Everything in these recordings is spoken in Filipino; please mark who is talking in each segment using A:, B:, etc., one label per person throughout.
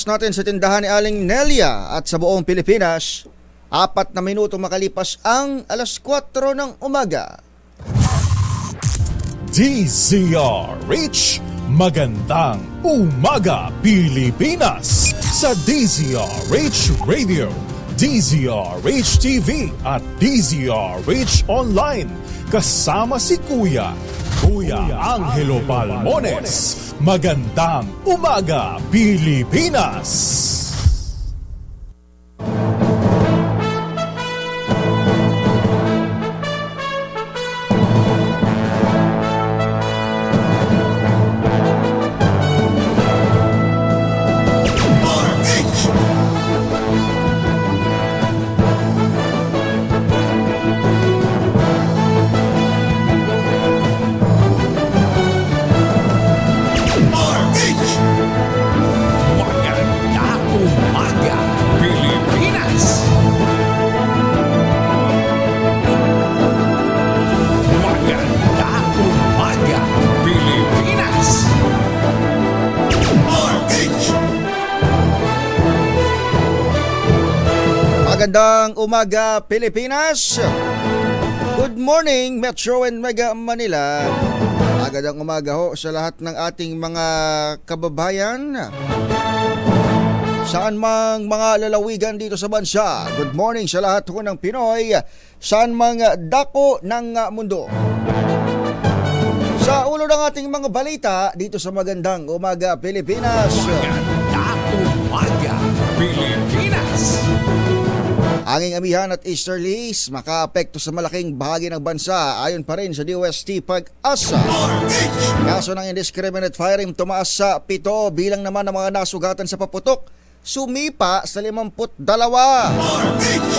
A: oras natin sa tindahan ni Aling Nelia at sa buong Pilipinas, 4 na minuto makalipas ang alas 4 ng umaga.
B: DZRH, magandang umaga Pilipinas! Sa DZRH Radio, DZRH TV at DZRH Online, kasama si Kuya Angelo Palmones. Magandang umaga Pilipinas!
A: Magandang umaga Pilipinas. Good morning Metro and Mega Manila. Magandang umaga ho sa lahat ng ating mga kababayan saan mang mga lalawigan dito sa bansa. Good morning sa lahat ho ng Pinoy saan mang dako ng mundo. Sa ulo ng ating mga balita dito sa Magandang Umaga Pilipinas.
B: Magandang umaga Pilipinas!
A: Anging amihan at easterlies makaapekto sa malaking bahagi ng bansa ayon pa rin sa DOST Pag-asa. Kaso ng indiscriminate firing tumaas sa 7, bilang naman ng mga nasugatan sa paputok sumipa sa 52.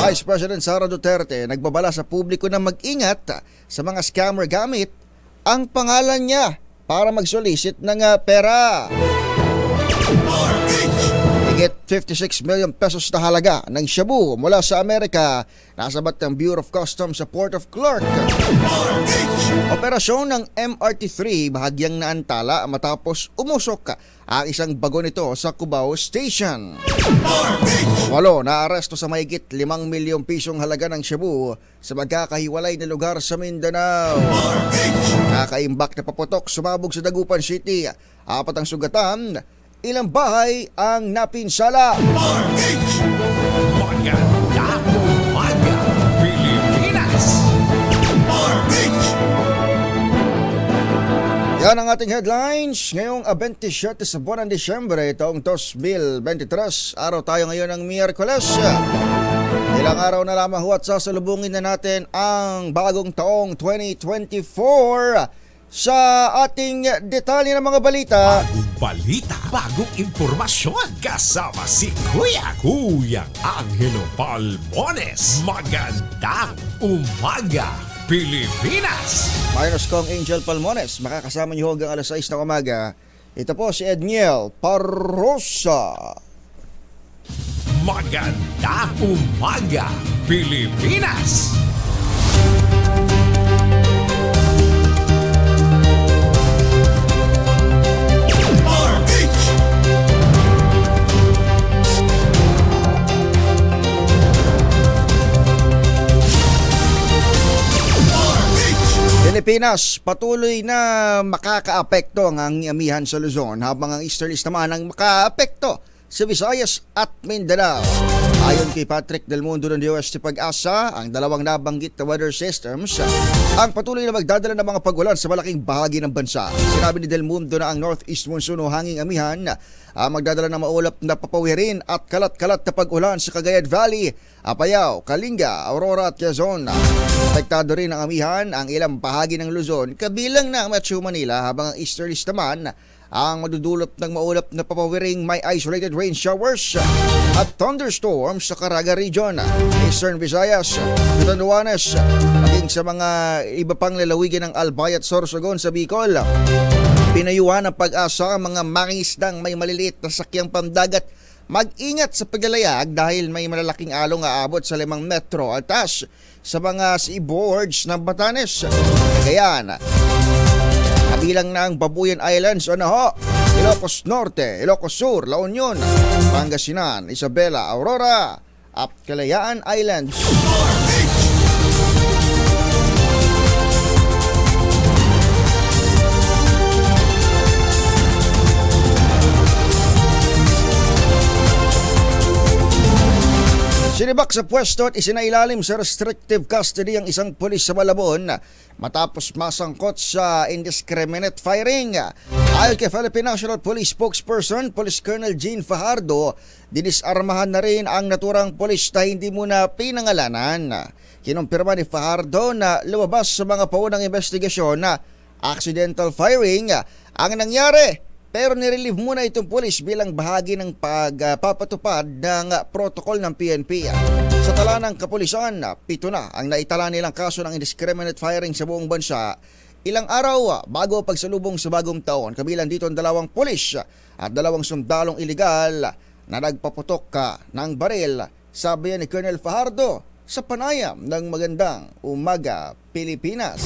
A: Vice President Sara Duterte nagbabala sa publiko na mag-ingat sa mga scammer gamit ang pangalan niya para mag-solicit ng pera. Higit 56 million pesos na halaga ng shabu mula sa Amerika nasabat ng Bureau of Customs sa Port of Clark. Operasyon ng MRT-3 bahagyang naantala matapos umusok ang isang bago nito sa Cubao Station. 8 naaresto sa mahigit 5 milyong pisong halaga ng shabu sa magkakahiwalay na lugar sa Mindanao. Nakaimbak na paputok sumabog sa Dagupan City. 4 ang sugatan. Ilang bahay ang napinsala.
B: Magandang umaga Pilipinas!
A: Yan ang ating headlines ngayong 27 sa buwan ng Disyembre taong 2023. Araw tayo ngayon ng Miyerkules. Ilang araw na lamang at sasalubungin na natin ang bagong taong 2024. Sa ating detalye ng mga balita.
B: Bagong balita, bagong impormasyon. Kasama si Kuya Angelo Palmones. Magandang umaga Pilipinas!
A: Minus Kong Angel Palmones, makakasama niyo hanggang alas 6 ng umaga. Ito po si Edniel Parrosa.
B: Magandang umaga Pilipinas!
A: Pilipinas, patuloy na makakaapekto ang amihan sa Luzon habang ang easterlies naman ang makaapekto sa Visayas at Mindanao. Ayon kay Patrick Del Mundo ng DOST Pag-asa, ang dalawang nabanggit na weather systems ang patuloy na magdadala ng mga pag-ulan sa malaking bahagi ng bansa. Sinabi ni Del Mundo na ang northeast monsoon o hanging amihan magdadala ng maulap na papawirin at kalat-kalat na pag-ulan sa Cagayan Valley, Apayao, Kalinga, Aurora at Quezon. Apektado rin ang amihan ang ilang bahagi ng Luzon kabilang na ang Metro Manila habang ang easterlies naman ang madudulot ng maulap na papawiring may isolated rain showers at thunderstorms sa Caraga Region, Eastern Visayas, Catanduanes, maging sa mga iba pang lalawigan ng Albay at Sorsogon sa Bicol. Pinayuhan ng Pag-asa ang mga mangingisdang may maliliit na sakyang pandagat mag-ingat sa paglalayag dahil may malalaking along aabot sa 5 metro altas sa mga seaboards ng Batanes, Cagayan. Kabilang na ang Babuyan Islands o Naho, Ilocos Norte, Ilocos Sur, La Union, Pangasinan, Isabela, Aurora, at Kalayaan Islands. Sinibak sa pwesto at isinailalim sa restrictive custody ang isang pulis sa Malabon matapos masangkot sa indiscriminate firing. Ayon kay Philippine National Police spokesperson, Police Colonel Jean Fajardo, dinisarmahan na rin ang naturang pulis na hindi muna pinangalanan. Kinumpirma ni Fajardo na lumabas sa mga paunang investigasyon na accidental firing ang nangyari. Pero nirelieve muna itong pulis bilang bahagi ng pagpapatupad ng protocol ng PNP. Sa tala ng kapulisan, 7 na ang naitala nilang kaso ng indiscriminate firing sa buong bansa. Ilang araw bago pagsalubong sa bagong taon, kabilang dito ang 2 pulis at 2 sundalong iligal na nagpaputok ng baril, sabi ni Colonel Fajardo sa panayam ng Magandang Umaga, Pilipinas.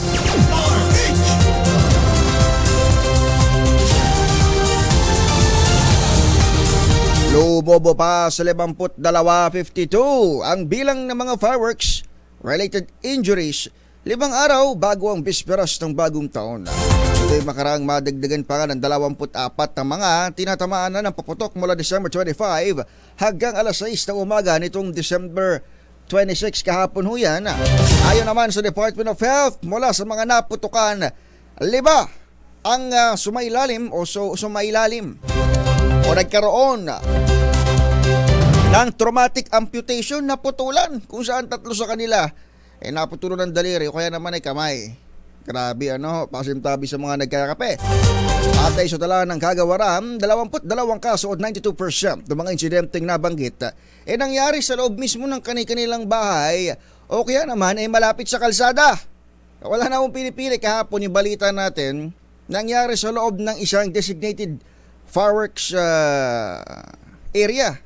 A: Lumobo pa sa 52.52 ang bilang ng mga fireworks-related injuries 5 araw bago ang bisperas ng bagong taon. Ito'y makaraang madagdagan pa nga ng 24 na mga tinatamaan na ng paputok mula December 25 hanggang alas 6 ng umaga nitong December 26 kahapon ho yan. Ayon naman sa Department of Health, mula sa mga naputukan, 5 ang sumailalim o nagkaroon ng traumatic amputation na putulan kung saan 3 sa kanila naputulan ng daliri o kaya naman ay kamay. Grabe pasimtabi sa mga nagkakape. At ay sa tala ng kagawaran, 22 kaso o 92% ng mga insidenteng nabanggit nangyari sa loob mismo ng kanilang bahay o kaya naman ay malapit sa kalsada. Wala na akong pinipili kahapon yung balita natin, nangyari sa loob ng isang designated fireworks area.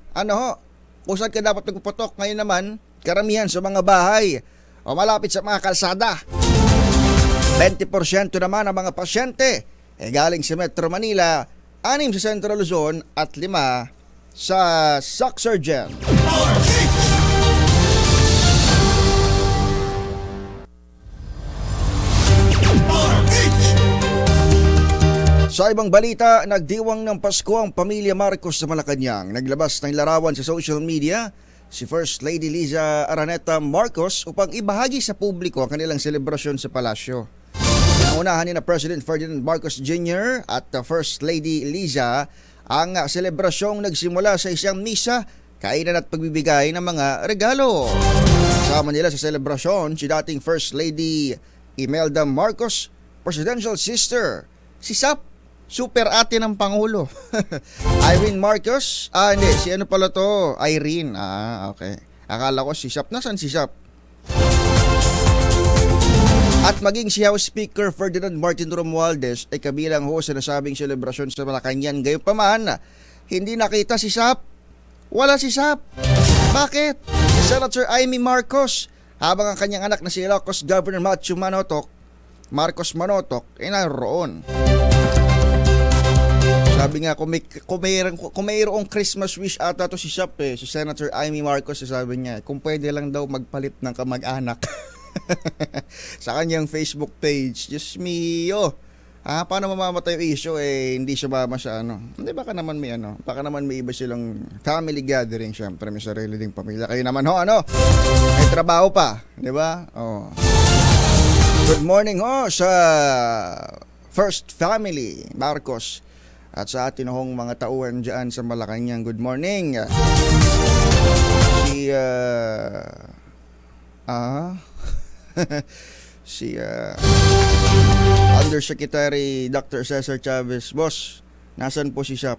A: Kung saan ka dapat magpuputok. Ngayon naman, karamihan sa mga bahay o malapit sa mga kalsada. 20% naman ang mga pasyente galing sa Metro Manila, 6 sa Central Luzon at 5 sa Soc-Surgen. Sa ibang balita, nagdiwang ng Pasko ang pamilya Marcos sa Malacanang. Naglabas ng larawan sa social media si First Lady Liza Araneta Marcos upang ibahagi sa publiko ang kanilang selebrasyon sa palasyo. Pinangunahan ni na President Ferdinand Marcos Jr. at First Lady Liza ang selebrasyong nagsimula sa isang misa, kainan at pagbibigay ng mga regalo. Kasama nila sa selebrasyon si dating First Lady Imelda Marcos, Presidential Sister, si Sap, super ate ng Pangulo. Irene Marcos. Hindi. Si ano pala to? Irene. Okay. Akala ko si Sap. Nasaan si Sap? At maging si House Speaker Ferdinand Martin Romualdez ay kabilang ho sa nasabing selebrasyon sa Malacanang. Gayunpaman, hindi nakita si Sap. Wala si Sap. Bakit? Si Senator Amy Marcos, habang ang kanyang anak na si Ilocos Governor Matthew Marcos Manotoc ay naroon. Sabi nga, kung mayroong Christmas wish ata to si Sap si Senator Amy Marcos, sabi niya, kung pwede lang daw magpalit ng kamag-anak sa kanyang Facebook page. Diyos mio. Paano mamamatay yung issue hindi siya mama sa Hindi, baka naman may iba silang family gathering, syempre may sarili ding pamilya. Kayo naman may trabaho pa, di ba? Good morning sa First Family Marcos. At sa atin mga tauhan dyan sa Malacanang, good morning. Si Undersecretary Dr. Cesar Chavez. Boss, nasan po si Sap?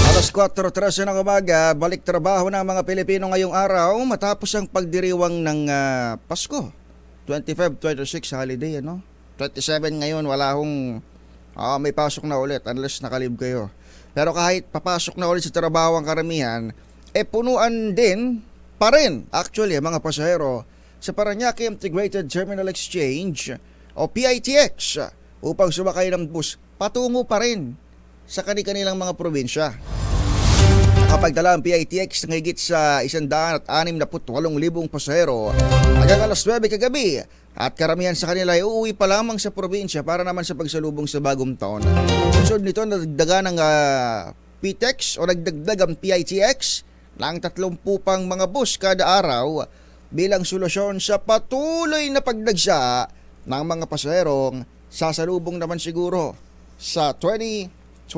A: Alas 4:13 ng umaga, balik trabaho ng mga Pilipino ngayong araw matapos ang pagdiriwang ng Pasko. 25, 26 holiday, 27 ngayon, wala may pasok na ulit unless nakalib kayo. Pero kahit papasok na ulit sa trabaho ang karamihan, punuan din pa rin actually mga pasahero sa Parañaque Integrated Terminal Exchange o PITX upang sumakay ng bus patungo pa rin sa kanilang mga probinsya. Nakapagdala ang PITX ng higit sa 168,000 pasahero hanggang alas 9 kagabi at karamihan sa kanila ay uuwi pa lamang sa probinsya para naman sa pagsalubong sa bagong taon. Sunod nito, nadagdagan ng PTX o nagdagdag ang PITX ng 30 pang mga bus kada araw bilang solusyon sa patuloy na pagdagsa ng mga pasaherong sasalubong naman siguro sa 2024.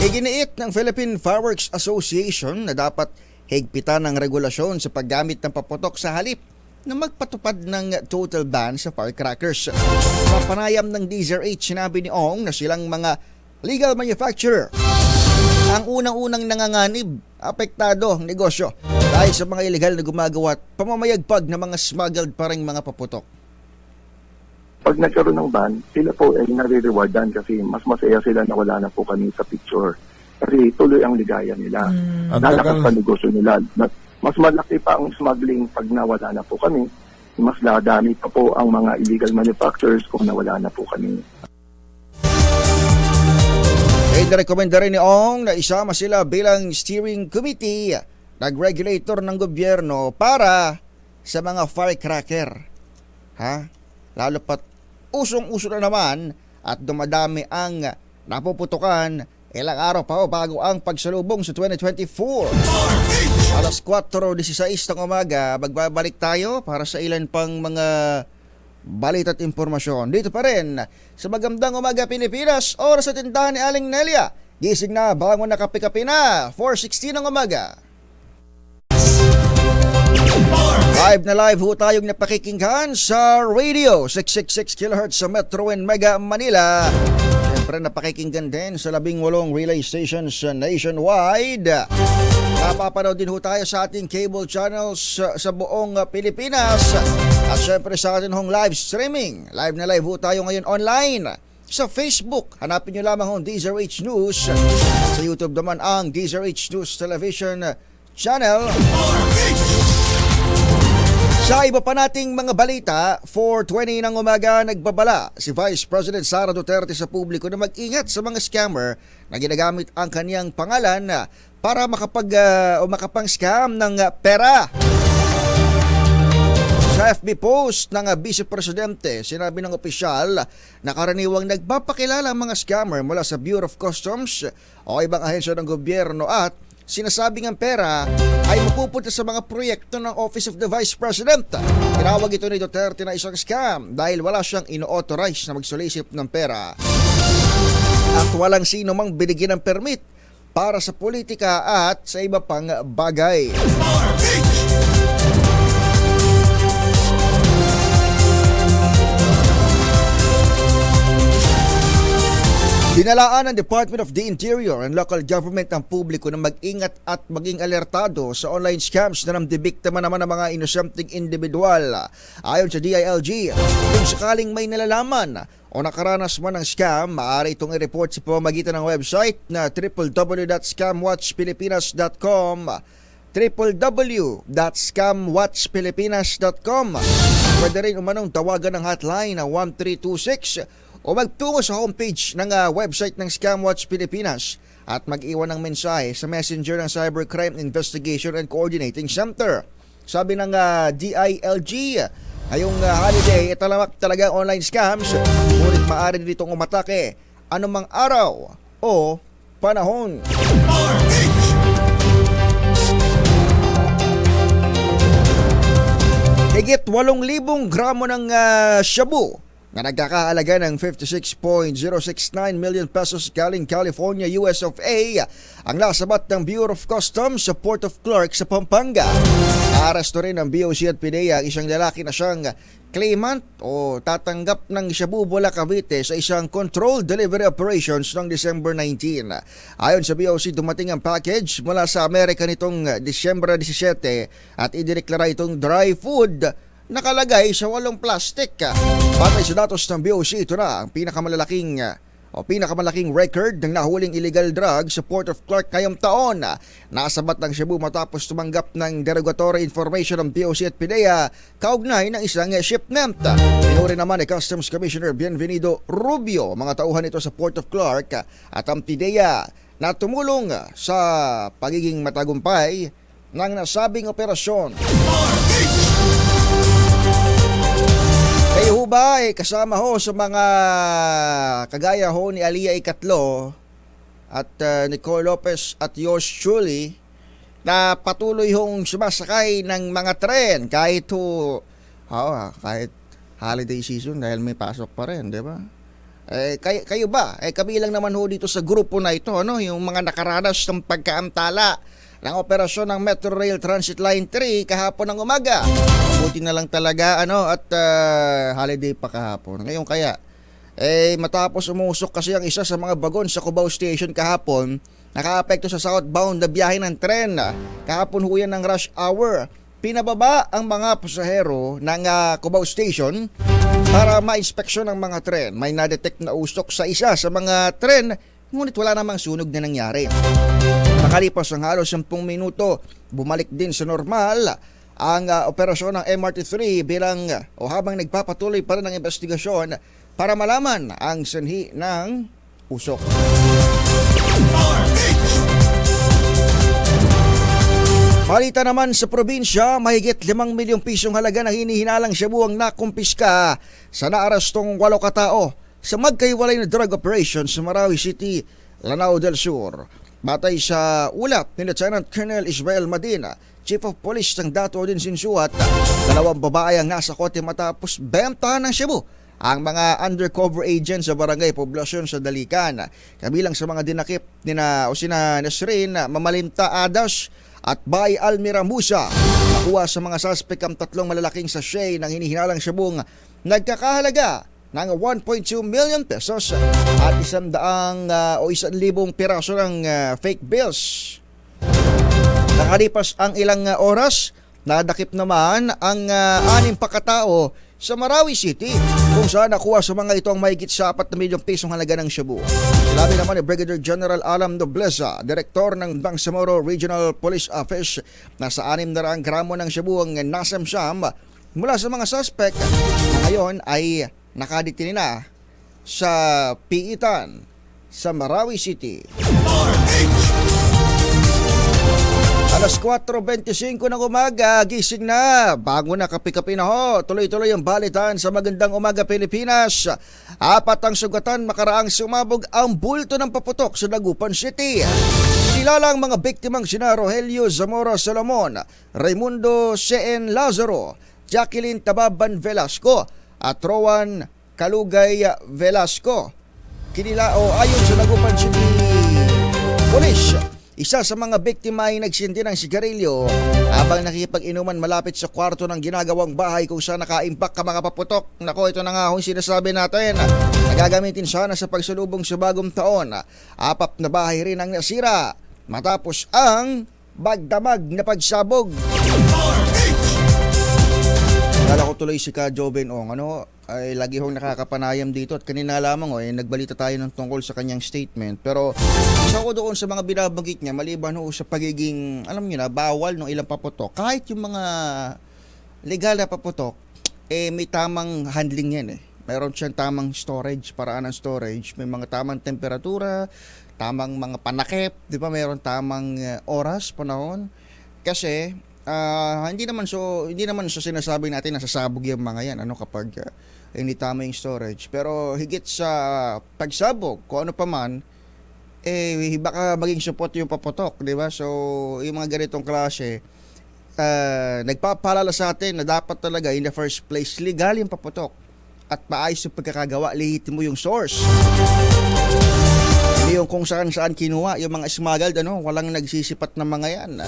A: Iginiit ng Philippine Fireworks Association na dapat higpitan ang regulasyon sa paggamit ng paputok sa halip na magpatupad ng total ban sa firecrackers. Sa panayam ng DZRH, sinabi ni Ong na silang mga legal manufacturer ang unang-unang nanganganib, apektado ang negosyo dahil sa mga illegal na gumagawa at pamamayagpag ng mga smuggled pa ring mga paputok.
C: Pag nagkaroon ng ban, sila po ay nare-rewardan kasi mas masaya sila na wala na po kami sa picture. Kasi tuloy ang ligaya nila. Lalakas pa negosyo nila. Mas malaki pa ang smuggling pag nawala na po kami. Mas ladami pa po ang mga illegal manufacturers kung nawala na po kami.
A: Inirekomenda rin ni Ong na isama sila bilang steering committee, nag-regulator ng gobyerno para sa mga firecracker. Lalo pat usong-uso na naman at dumadami ang napuputukan, ilang araw pa bago ang pagsalubong sa 2024. Alas 4:16 ng umaga, magbabalik tayo para sa ilan pang mga balita at impormasyon. Dito pa rin sa Magandang Umaga Pilipinas, oras sa tindahan ni Aling Nelia. Gising na, bangon na, kape-kape na, 4:16 ng umaga. Live na live ho tayong napakikinggan sa radio 666 kHz sa Metro and Mega Manila. Siyempre napakikinggan din sa 18 relay stations nationwide. Napapanood din ho tayo sa ating cable channels sa buong Pilipinas. At siyempre sa ating hong live streaming. Live na live ho tayo ngayon online sa Facebook. Hanapin nyo lamang ang DZRH News. Sa YouTube naman ang DZRH News Television Channel. Sa iba pa nating mga balita, 4:20 ng umaga nagbabala si Vice President Sara Duterte sa publiko na mag-ingat sa mga scammer na ginagamit ang kaniyang pangalan para makapang-scam ng pera. Sa FB post ng Vice Presidente, sinabi ng opisyal na karaniwang nagpapakilala ang mga scammer mula sa Bureau of Customs o ibang ahensya ng gobyerno at sinasabing ang pera ay mapupunta sa mga proyekto ng Office of the Vice President. Tinawag ito ni Duterte na isang scam dahil wala siyang ino-authorize na magsolicit ng pera. At walang sino mang binigyan ng permit para sa politika at sa iba pang bagay. Dinalaan ng Department of the Interior and Local Government ang publiko na mag-ingat at maging alertado sa online scams na namdibiktima naman ng mga inosenteng individual. Ayon sa DILG, kung sakaling may nalalaman o nakaranas man ng scam, maaari itong i-report sa pamamagitan ng website na www.scamwatchpilipinas.com www.scamwatchpilipinas.com. Pwede rin umanong tawagan ng hotline na 1326 o magtungo sa homepage ng website ng Scamwatch Pilipinas at mag-iwan ng mensahe sa messenger ng Cybercrime Investigation and Coordinating Center. Sabi ng DILG, ngayong holiday, italamak talaga online scams, ngunit maaari ditong umatake anumang araw o panahon. Higit 8,000 gramo ng shabu na nagkakaalaga ng 56.069 million pesos galing California, US of A ang nasabat ng Bureau of Customs sa Port of Clark sa Pampanga. Naaresto rin ng BOC at PIDEA ang isang lalaki na siyang claimant o tatanggap ng Shabu Bola, Cavite sa isang controlled delivery operations noong December 19. Ayon sa BOC, dumating ang package mula sa Amerika nitong Disyembre 17 at idineklara itong dry food nakalagay sa 8 plastic. Batay sa datos ng BOC, ito na ang pinakamalalaking o pinakamalaking record ng nahuling illegal drugs sa Port of Clark ngayong taon. Nasabat ng Cebu matapos tumanggap ng derogatory information ng POC at PIDEA kaugnay ng isang shipment. Pinuri naman ni Customs Commissioner Bienvenido Rubio mga tauhan ito sa Port of Clark at ang PIDEA na tumulong sa pagiging matagumpay ng nasabing operasyon. Kayo ho ba kasama ho sa mga kagaya ho ni Alia Ikatlo at Nicole Lopez at yours truly na patuloy hong sumasakay ng mga tren kahit kahit holiday season dahil may pasok pa rin, di ba? Kayo ba? Kabilang naman ho dito sa grupo na ito, yung mga nakaranas ng pagkaamtala ng operasyon ng Metro Rail Transit Line 3 kahapon ng umaga. Buti na lang talaga at holiday pa kahapon. Ngayon kaya matapos umusok kasi ang isa sa mga bagon sa Cubao Station kahapon, nakaapekto sa southbound na biyahe ng tren. Kahapon huyan ng rush hour. Pinababa ang mga pasahero ng Cubao Station para ma-inspeksyon ang mga tren. May na-detect na usok sa isa sa mga tren, ngunit wala namang sunog na nangyari. Makalipas ang halos 10 minuto, bumalik din sa normal ang operasyon ng MRT3 habang nagpapatuloy pa rin ang investigasyon para malaman ang sanhi ng usok. Balita naman sa probinsya, mahigit 5 milyong pisong halaga na hinihinalang Cebu ang nakumpiska sa naarastong 8 katao sa magkaiwalay na drug operation sa Marawi City, Lanao del Sur. Batay sa ulat ni Lieutenant Colonel Ismael Madina, Chief of Police ng Dato din Sinsuat, 2 babae ang nasa kote matapos bentahan ng Cebu ang mga undercover agents sa barangay poblasyon sa Dalican. Kabilang sa mga dinakip sina Nesrin Mamalimta Adas at Bay Almira Musa. Nakuha sa mga suspect ang 3 malalaking sachet ng hinihinalang Cebung nagkakahalaga ng 1.2 million pesos at 1,000 piraso ng fake bills. Nakalipas ang ilang oras, nadakip naman ang 6 pakatao sa Marawi City kung saan nakuha sa mga ito ang mahigit sa 4 milyong pisong halaga ng Cebu. Sinabi naman ni Brigadier General Alam Nobleza, Direktor ng Bangsamoro Regional Police Office, na sa 600 gramo ng Cebu ang nasamsam mula sa mga suspect na ngayon ay nakadetine na sa piitan sa Marawi City. Alas 4:25 ng umaga, gising na. Bago na kape-kape na ho. Tuloy-tuloy ang balitan sa Magandang Umaga Pilipinas. 4 ang sugatan makaraang sumabog ang bulto ng paputok sa Dagupan City. Kilala ang mga biktimang sina Rogelio Zamora Solomon, Raimundo C.N. Lazaro, Jacqueline Tababan Velasco at Rowan Kalugay Velasco. Ayon sa Dagupan City Police, isa sa mga biktima ay nagsindi ng sigarilyo habang nakikipag-inuman malapit sa kwarto ng ginagawang bahay kung saan naka-impact ang mga paputok. Nako, ito na nga ang sinasabi natin. Nagagamitin sana sa pagsalubong sa bagong taon. 4 na bahay rin ang nasira matapos ang bagdamag na pagsabog. Kala ko tuloy si Ka Joven Ong ay lagi hong nakakapanayam dito at kanina lamang nagbalita tayo ng tungkol sa kanyang statement, pero isa ko doon sa mga binabanggit niya maliban sa pagiging bawal ng ilang paputok, kahit yung mga legal na paputok may tamang handling yan mayroon siyang tamang storage, paraan ng storage, may mga tamang temperatura, tamang mga panakip, di ba, mayroon tamang oras, panahon, kasi hindi naman so sinasabi natin na sasabog yung mga yan kapag hindi tama yung storage, pero higit sa pagsabog kung ano pa man baka maging support yung paputok, di ba? So yung mga ganitong klase nagpapaalala sa atin na dapat talaga in the first place legal yung paputok at maayos yung pagkakagawa, lihitin mo yung source. Hindi yung kung saan kinuha yung mga smuggled, walang nagsisipat na mga yan.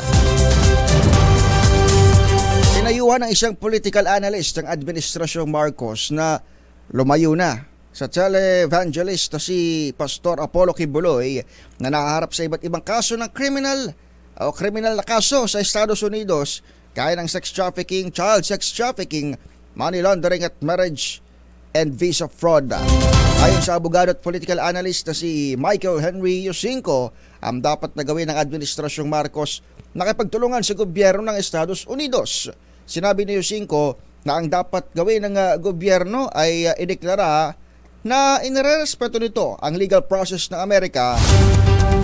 A: Tinayuhan ng isang political analyst ng Administrasyong Marcos na lumayo na sa televangelist na si Pastor Apollo Kibuloy na nakaharap sa iba't ibang kaso ng kriminal na kaso sa Estados Unidos gaya ng sex trafficking, child sex trafficking, money laundering at marriage and visa fraud. Ayon sa abogado at political analyst na si Michael Henry Yusinko, ang dapat na gawin ng Administrasyong Marcos nakipagtulungan sa gobyerno ng Estados Unidos. Sinabi ni Yusinko na ang dapat gawin ng gobyerno ay ideklara na inirerespeto nito ang legal process ng Amerika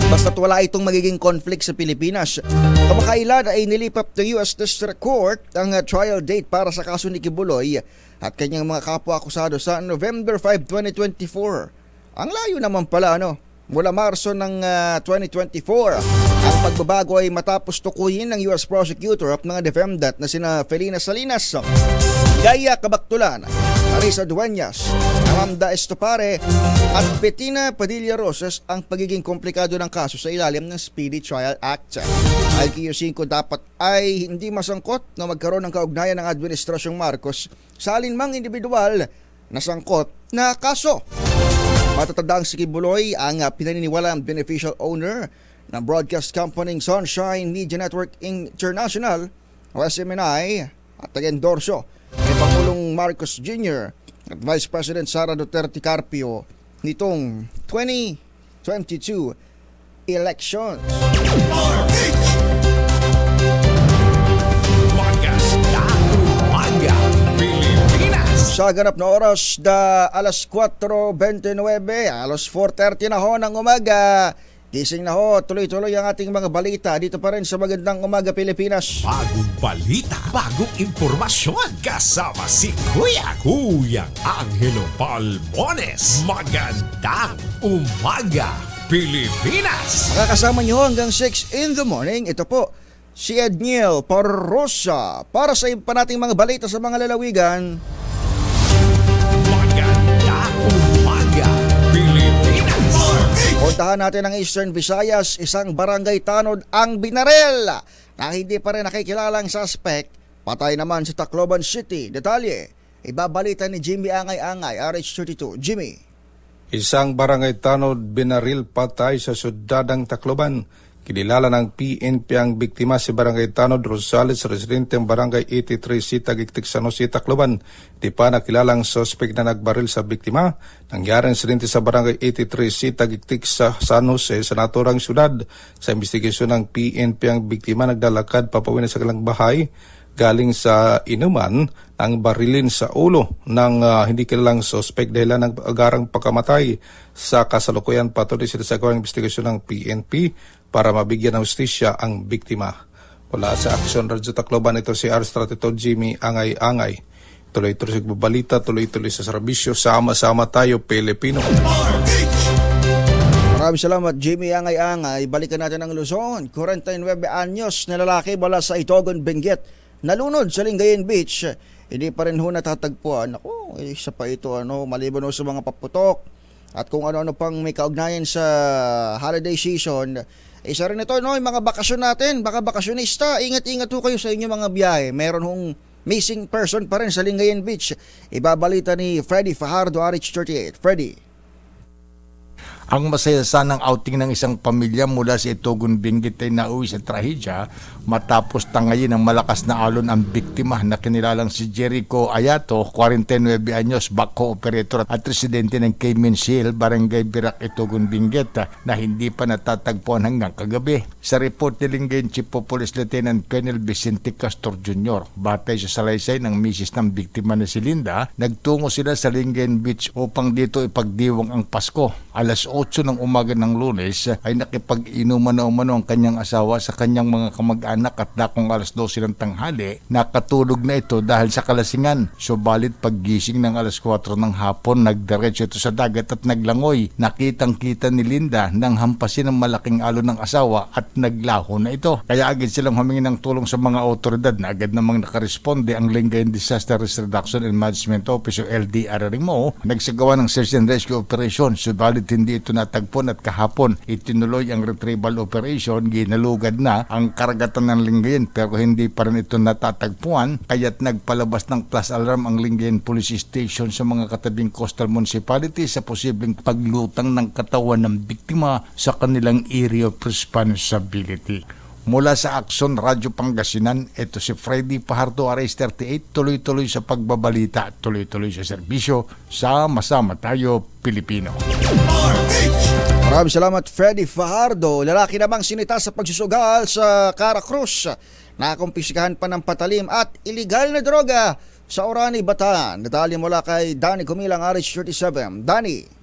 A: basta't wala itong magiging conflict sa Pilipinas. Kamakailan ay nilipat ng U.S. District Court ang trial date para sa kaso ni Kibuloy at kanyang mga kapwa-akusado sa November 5, 2024. Ang layo naman pala mula Marso ng 2024. Ang pagbabago ay matapos tukuyin ng U.S. prosecutor at mga defendant na sina Felina Salinas, Gaya Cabactulan, Marisa Dueñas, Amanda Estopare at Bettina Padilla Rosas ang pagiging komplikado ng kaso sa ilalim ng Speedy Trial Act. Ay Yusinko dapat ay hindi masangkot na magkaroon ng kaugnayan ng Administrasyong Marcos sa alinmang individual na sangkot na kaso. Matatandang si Kibuloy ang pinaniniwalang beneficial owner ng broadcast company Sunshine Media Network International o SMNI at nag-endorso ni Pangulong Marcos Jr. at Vice President Sara Duterte Carpio nitong 2022 elections. Sa ganap na oras alas 4:29, alas 4:30 na ho ng umaga. Gising na ho, tuloy-tuloy ang ating mga balita dito pa rin sa Magandang Umaga Pilipinas.
B: Bagong balita, bagong impormasyon. Kasama si Kuya Angelo Palmones. Magandang Umaga Pilipinas.
A: Makakasama niyo hanggang 6 in the morning. Ito po si Edniel Parrosa para sa iba nating mga balita sa mga lalawigan.
B: Magandang Umaga Pilipinas.
A: Puntahan natin ang Eastern Visayas, isang barangay tanod ang binarel na hindi pa rin nakikilalang suspect. Patay naman sa Tacloban City. Detalye, ibabalita ni Jimmy Angay-Angay, RH32. Jimmy.
D: Isang barangay tanod binaril patay sa syudadang Tacloban. Kinilala ng PNP ang biktima si Barangay Tanod Rosales, residente ng Barangay 83C, Tagigtig, San Jose, Tacloban. Di pa nakilalang suspect na nagbaril sa biktima. Nangyari ang insidente sa Barangay 83C, Tagigtig, sa San Jose, sa naturang syudad. Sa investigasyon ng PNP ang biktima naglalakad papawin na sa kanilang bahay galing sa inuman ang barilin sa ulo ng hindi kilalang suspect dahil ng agarang pagkamatay. Sa kasalukuyan patuloy sila sa gawang investigasyon ng PNP para mabigyan ng hustisya ang biktima. Wala sa Action Radyo Tacloban, ito si RH32 Jimmy Angay-Angay. Tuloy-tuloy sa balita, tuloy-tuloy sa serbisyo, sama-sama tayo Pilipino.
A: Maraming salamat Jimmy Angay-Angay. Balikan natin ang Luzon. 49 anyos na lalaki mula sa Itogon, Benguet, nalunod sa Lingayen Beach. Hindi pa rin ho natatagpuan. Ako, isa pa ito maliban ho sa mga paputok at kung ano-ano pang may kaugnayan sa holiday season. Isa rin ito, yung mga bakasyon natin, baka bakasyonista, ingat-ingat ho kayo sa inyong mga biyahe. Meron hong missing person pa rin sa Lingayen Beach. Ibabalita ni Freddy Fajardo, RH38. Freddy.
E: Ang masaya sanang outing ng isang pamilya mula sa Itogon, Benguet ay nauwi sa trahedya matapos tangayin ng malakas na alon ang biktima na kinilalang si Jericho Ayato, 49 anyos, backhoe operator at residente ng Cayman Hill, Barangay Birak, Itogon, Benguet na hindi pa natatagpuan hanggang kagabi. Sa report ni Lingayen Chief of Police Lieutenant Colonel Vicente Castor Jr., batay sa salaysay ng misis ng biktima na si Linda, nagtungo sila sa Lingayen Beach upang dito ipagdiwang ang Pasko. Alas 8 ng umaga ng Lunes ay nakipag-inuman na umano ang kanyang asawa sa kanyang mga kamag-anak at dakong alas 12 ng tanghali. Nakatulog na ito dahil sa kalasingan. Subalit paggising ng alas 4 ng hapon, nagdiretso ito sa dagat at naglangoy. Nakitang-kita ni Linda nang hampasin ng malaking alon ng asawa at naglaho na ito. Kaya agad silang humingi ng tulong sa mga otoridad na agad namang nakaresponde ang Lingayen Disaster Risk Reduction and Management Office o LDRRMO. Nagsagawa ng search and rescue operation. Subalit hindi ito natagpon at kahapon itinuloy ang retrieval operation. Ginalugad na ang karagatan ng Lingayen pero hindi pa rin ito natatagpuan, kaya't nagpalabas ng plus alarm ang Lingayen Police Station sa mga katabing coastal municipality sa posibleng paglutang ng katawan ng biktima sa kanilang area of responsibility. Mula sa Akson Radyo Pangasinan, ito si Freddy Fajardo, RS38, tuloy-tuloy sa pagbabalita, tuloy-tuloy sa serbisyo, sama-sama tayo Pilipino.
A: Maraming salamat, Freddy Fajardo. Lalaki namang sinita sa pagsusugal sa Caracruz. Nakumpiskahan pa ng patalim at iligal na droga sa Orani, Bataan. Detalye mula kay Danny Kumilang, RH37. Danny.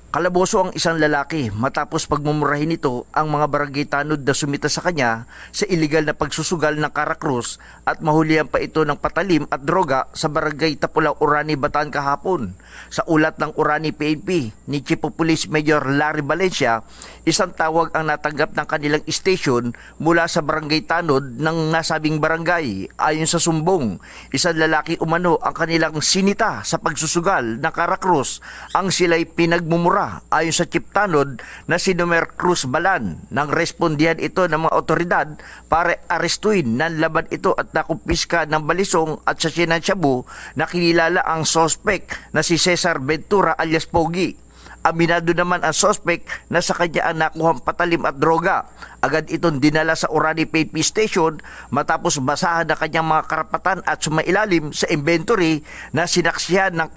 F: Kalaboso ang isang lalaki matapos pagmumurahin nito ang mga barangay tanod na sumita sa kanya sa iligal na pagsusugal ng Caracruz at mahulihan pa ito ng patalim at droga sa barangay Tapulaw, Orani, Bataan kahapon. Sa ulat ng Orani PNP ni Chief of Police Major Larry Valencia, isang tawag ang natanggap ng kanilang station mula sa barangay tanod ng nasabing barangay. Ayon sa sumbong, isang lalaki umano ang kanilang sinita sa pagsusugal ng Caracruz ang sila'y pinagmumura. Ayon sa Chief Tanod na si Nomer Cruz Balan, nang respondihan ito ng mga otoridad para arestuin ng laban ito at nakumpiska ng balisong at sa Shabu na kinilala ang sospek na si Cesar Ventura alias Pogi. Aminado naman ang sospek na sa kanya ang nakuhang patalim at droga. Agad itong dinala sa Orani PNP Station matapos basahan na kanyang mga karapatan at sumailalim sa inventory na sinaksihan ng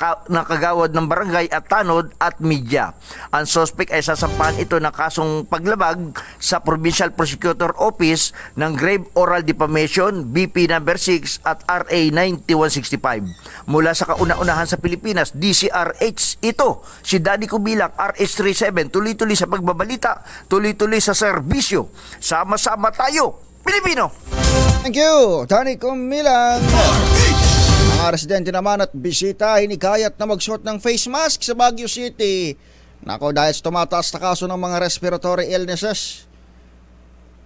F: kagawad ng barangay at tanod at media. Ang sospek ay sasampahan ito ng kasong paglabag sa Provincial Prosecutor Office ng Grave Oral Defamation BP No. 6 at RA 9165. Mula sa kauna-unahan sa Pilipinas, DCRH, ito si Danny Kubilang, RH37, tuloy-tuloy sa pagbabalita, tuloy-tuloy sa serbisyo. Sama-sama tayo, Pilipino!
A: Thank you, Danny Kumilang. Mga residente naman at bisita hinikayat na magsuot ng face mask sa Baguio City. Nako, dahil sa tumataas na kaso ng mga respiratory illnesses.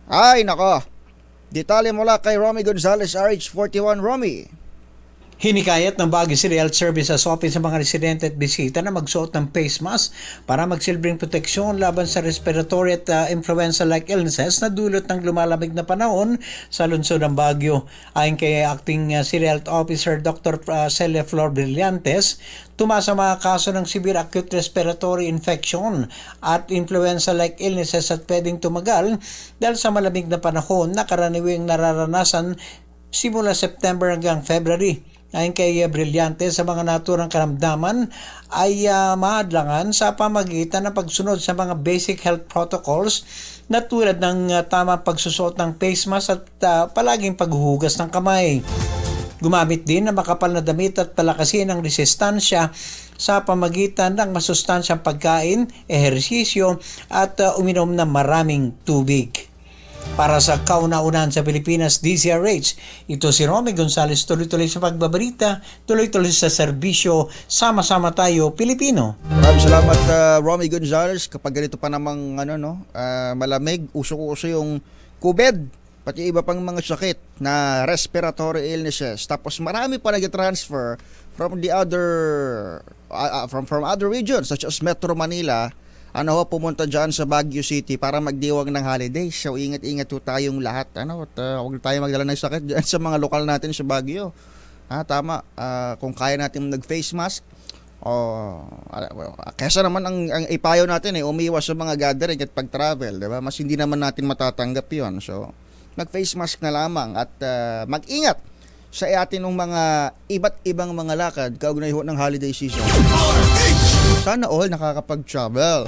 A: Ay, nako. Detalye mula kay Romy Gonzalez, RH41. Romy.
G: Hinikayat ng Baguio City Health Services Office sa mga residente at bisita na magsuot ng face mask para magsilbing proteksyon laban sa respiratory at influenza-like illnesses na dulot ng lumalamig na panahon sa lungsod ng Baguio. Ayon kay Acting City Health Officer Dr. Celia Flor Brillantes, tumaas ang mga kaso ng severe acute respiratory infection at influenza-like illnesses at pwedeng tumagal dahil sa malamig na panahon na karaniwang nararanasan simula September hanggang February. Ayon kay Brillante, sa mga naturang karamdaman ay maadlangan sa pamagitan ng pagsunod sa mga basic health protocols na tulad ng tamang pagsusuot ng face mask at palaging paghuhugas ng kamay. Gumamit din ng makapal na damit at palakasin ang resistansya sa pamagitan ng masustansyang pagkain, ehersisyo at uminom ng maraming tubig. Para sa kauna-unahan sa Pilipinas, DCRH, ito si Romy Gonzalez, tuloy-tuloy sa pagbabalita, tuloy-tuloy sa serbisyo, sama-sama tayo, Pilipino.
A: Maraming salamat, Romy Gonzalez. Kapag ganito pa namang malamig, uso-uso yung COVID, pati iba pang mga sakit na respiratory illnesses. Tapos marami pa nag-transfer from the other from other regions such as Metro Manila. Pumunta dyan sa Baguio City para magdiwang ng holidays. So, ingat-ingat po tayong lahat. At huwag tayo magdala ng sakit dyan sa mga lokal natin sa Baguio. Tama. Kung kaya natin nag-face mask, kesa naman ang ipayo natin umiwas sa mga gathering at pag-travel. Diba? Mas hindi naman natin matatanggap yun. So, mag-face mask na lamang at mag-ingat sa atin ng mga iba't ibang mga lakad kaugnay ng holiday season. Sana all nakakapag-travel.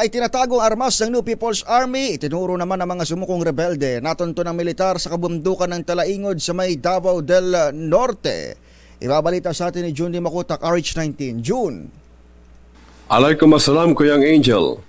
A: Itinatagong armas ng New People's Army, itinuro naman ng mga sumukong rebelde, natunto ng militar sa kabundukan ng Talaingod sa may Davao del Norte. Ibabalita sa atin ni June Di Makutak, RH19. June.
H: Alaikum assalam, Kuyang Angel.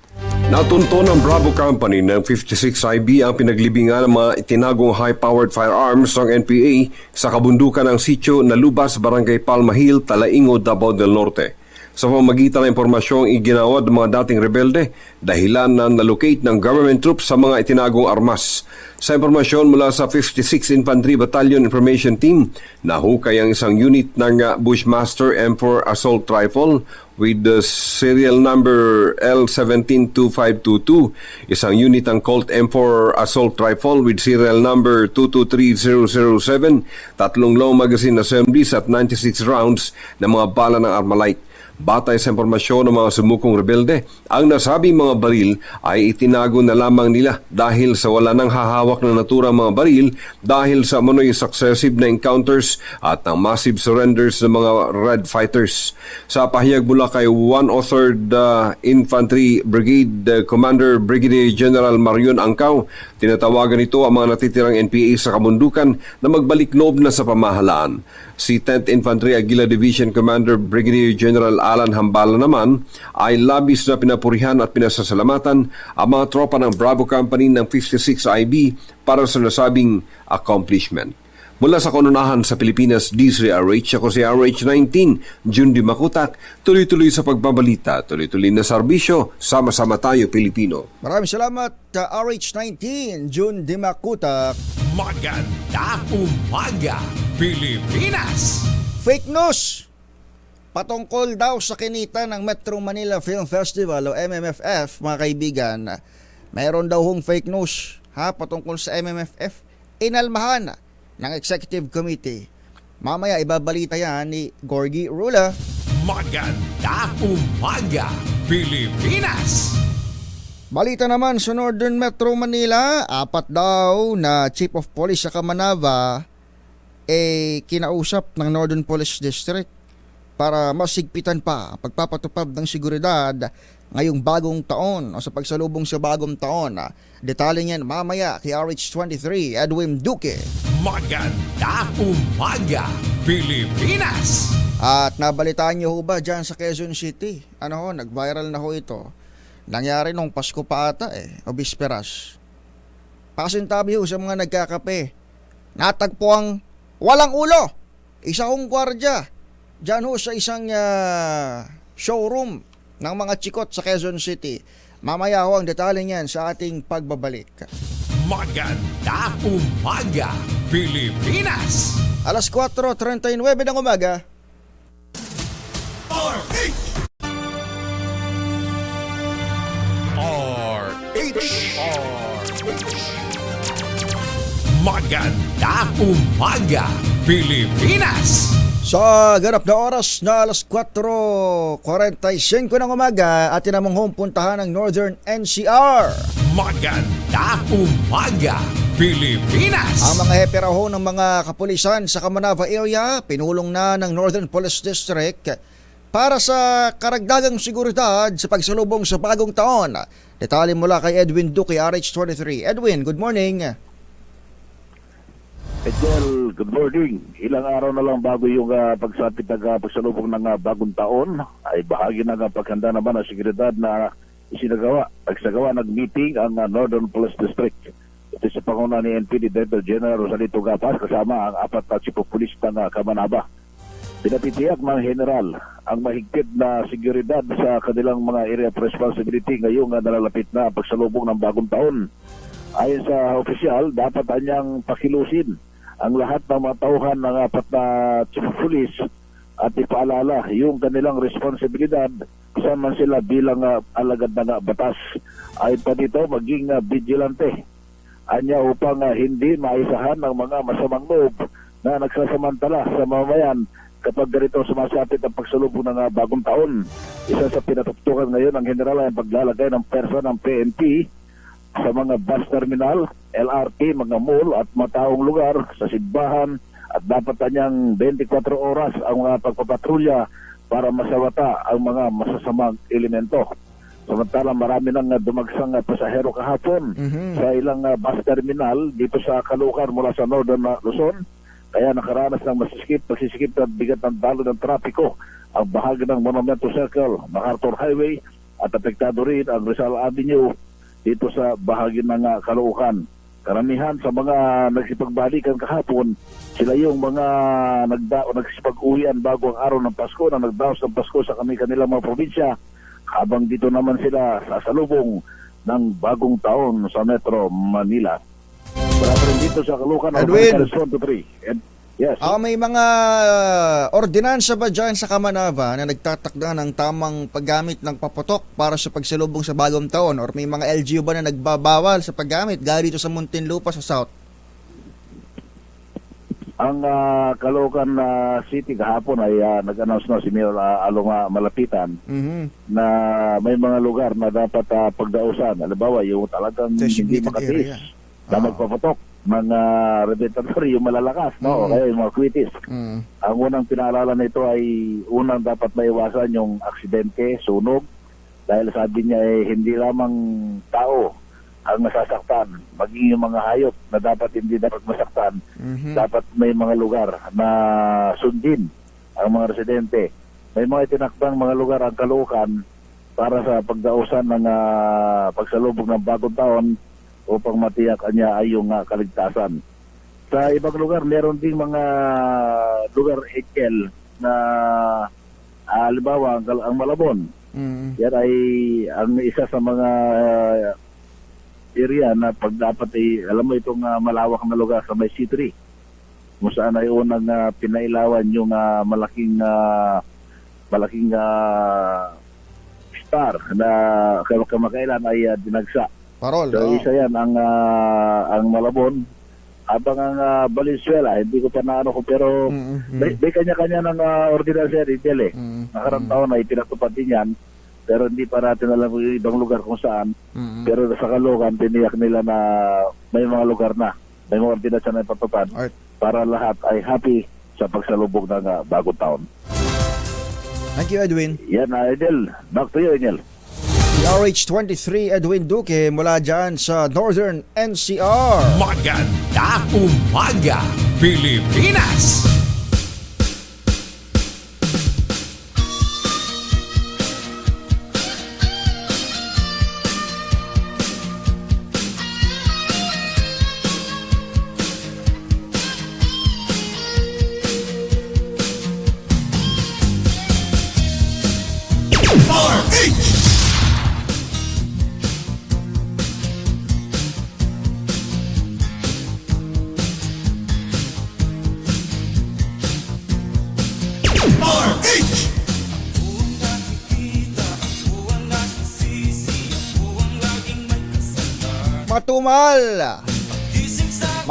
H: Natunto ng Bravo Company ng 56IB ang pinaglibingan ng mga itinagong high-powered firearms ng NPA sa kabundukan ng sitio na Lubas, Barangay Palma Hill, Talaingod, Davao del Norte. Sa pamagitan ng impormasyong iginawad ng mga dating rebelde, dahilan na nalocate ng government troops sa mga itinagong armas. Sa impormasyon mula sa 56 Infantry Battalion Information Team, nahukay ang isang unit ng Bushmaster M4 Assault Rifle with the serial number L172522, isang unit ng Colt M4 Assault Rifle with serial number 223007, 3 long magazine assemblies at 96 rounds ng mga bala ng Armalite. Batay sa impormasyon ng mga sumukong rebelde, ang nasabing mga baril ay itinago na lamang nila dahil sa wala nang hahawak na naturang mga baril dahil sa umano'y successive na encounters at ng massive surrenders ng mga Red Fighters. Sa pahayag mula kay 103rd Infantry Brigade Commander Brigadier General Marion Angkaw, tinatawagan ito ang mga natitirang NPA sa kabundukan na magbalik loob na sa pamahalaan. Si 10th Infantry Aguila Division Commander Brigadier General Alan Hambala naman ay labis na pinapurihan at pinasasalamatan ang mga tropa ng Bravo Company ng 56 IB para sa nasabing accomplishment. Mula sa kanunahan sa Pilipinas, D3RH, ako si RH19, Jun Di Makutak, tuloy-tuloy sa pagbabalita, tuloy-tuloy na serbisyo, sama-sama tayo Pilipino.
A: Maraming salamat RH19, Jun Di Makutak.
B: Magandang umaga, Pilipinas!
A: Fake news! Patungkol daw sa kinita ng Metro Manila Film Festival o MMFF, mga kaibigan, mayroon daw hong fake news patungkol sa MMFF. Inalmahan ng Executive Committee. Mamaya ibabalita yan ni Gorgie Rula.
B: Magandang umaga, Pilipinas!
A: Balita naman sa Northern Metro Manila, 4 daw na Chief of Police sa Kamanava kinausap ng Northern Police District para masigpitan pa ang pagpapatupad ng seguridad ngayong bagong taon o sa pagsalubong sa bagong taon. Detalye niyan mamaya kay RH23 Edwin Duque.
B: Magandang umaga, Pilipinas!
A: At nabalitaan niyo ho ba dyan sa Quezon City? Nag-viral na ho ito. Nangyari nung Pasko pa ata o Bisperas. Pasintabi ho sa mga nagkakape. Natagpuang walang ulo. Isa hong gwardya. Dyan ho sa isang showroom ng mga chikot sa Quezon City. Mamaya ho ang detalye niyan sa ating pagbabalik.
B: Magandang umaga, Pilipinas!
A: Alas 4:39 ng umaga.
B: Magandang umaga, Pilipinas!
A: Sa ganap na oras na alas 4:45 ng umaga, atin namang home puntahan ng Northern NCR.
B: Magandang umaga, Pilipinas!
A: Ang mga hepe raw ng mga kapulisan sa Kamanava area, pinulong na ng Northern Police District para sa karagdagang seguridad sa pagsalubong sa bagong taon. Detalye mula kay Edwin Duque, RH23. Edwin, good morning.
I: Edel, good morning. Ilang araw na lang bago yung pagsapit ng pagsalubong ng bagong taon, ay bahagi ng paghanda naman ng seguridad na nagsagawa ng meeting ang Northern Police District. Ito sa panguna ni NPD Director General Rosalito Gapas kasama ang 4 na chief of police ng Kamanaba. Pinatitiyak mga general ang mahigpit na seguridad sa kanilang mga area of responsibility ngayong nalalapit na pagsalubong ng bagong taon. Ayon sa opisyal, dapat anyang pakilusin ang lahat ng mga tauhan ng 4 na chief of police at ipaalala yung kanilang responsibilidad kasama sila bilang alagad ng batas. Ayon pa dito, maging vigilante anya upang hindi maisahan ng mga masamang loob na nagsasamantala sa mamayan kapag ganito sumasapit ang pagsalubong ng bagong taon. Isa sa pinatuttukan ngayon ng general ay ang paglalagay ng persa ng PNP sa mga bus terminal, LRT, mga mall at mataong lugar sa simbahan at dapat kanyang 24 oras ang mga pagpapatrolya para masawata ang mga masasamang elemento. Samantala marami nang dumagsang pasahero kahapon sa ilang bus terminal dito sa Caloocan mula sa Northern Luzon. Kaya nakaranas ng pagsisikip at bigat ng dalo ng trapiko ang bahagi ng Monumento Circle, MacArthur Highway at apektado rin ang Rizal Avenue dito sa bahagi ng Caloocan. Karamihan sa mga nagsipagbalikan kahapon, sila yung mga nagsipag-uwian bago ang araw ng Pasko na nagdaos ng Pasko sa kanilang mga probinsya, habang dito naman sila sasalubong ng bagong taon sa Metro Manila. Marami rin dito sa Caloocan,
A: Edwin,
I: yes.
A: may mga ordinansa ba dyan sa Kamanava na nagtatakda ng tamang paggamit ng paputok para sa pagsalubong sa bagong taon? Or may mga LGU ba na nagbabawal sa paggamit gaya dito sa Muntinlupa sa South?
I: Ang Caloocan City kahapon ay nag-announce na si Mayor Along Malapitan na may mga lugar na dapat pagdausan. Halimbawa, yung talagang hindi
A: Designated
I: makatiis
A: area.
I: na magpapatok ng redemptory, yung malalakas, no? O kaya yung mga quitis. Ang unang pinaalala nito ay unang dapat maiwasan yung aksidente, sunog, dahil sabi niya hindi lamang tao ang nasasaktan, maging yung mga hayop na dapat hindi dapat masaktan, dapat may mga lugar na sundin ang mga residente. May mga itinakdang mga lugar ang Caloocan para sa pagdausan ng pagsalubog ng bagong taon upang matiyak niya ay yung kaligtasan. Sa ibang lugar, meron ding mga lugar ekel na halimbawa ang Malabon. Yan ay ang isa sa mga area na pag dapat alam mo itong malawak na lugar sa may C3 kung saan ay unang pinailawan yung malaking star na kamakailan ay dinagsa.
A: Parol.
I: So isa yan ang Malabon. Habang ang Valenzuela, hindi ko pa naano ko pero may kanya-kanya ng ordinansa detail Nakarang taon ay pinatupad din yan. Pero hindi pa natin alam yung ibang lugar kung saan. Pero sa Caloocan, tiniyak nila na may mga lugar na, may mga ordinasyon na ipatupad para lahat ay happy sa pagsalubog ng bagong taon.
A: Thank you, Edwin.
I: Yan, Edel. Back to you, Edel.
A: RH23 Edwin Duque mula dyan sa Northern NCR.
B: Maganda umaga, Pilipinas!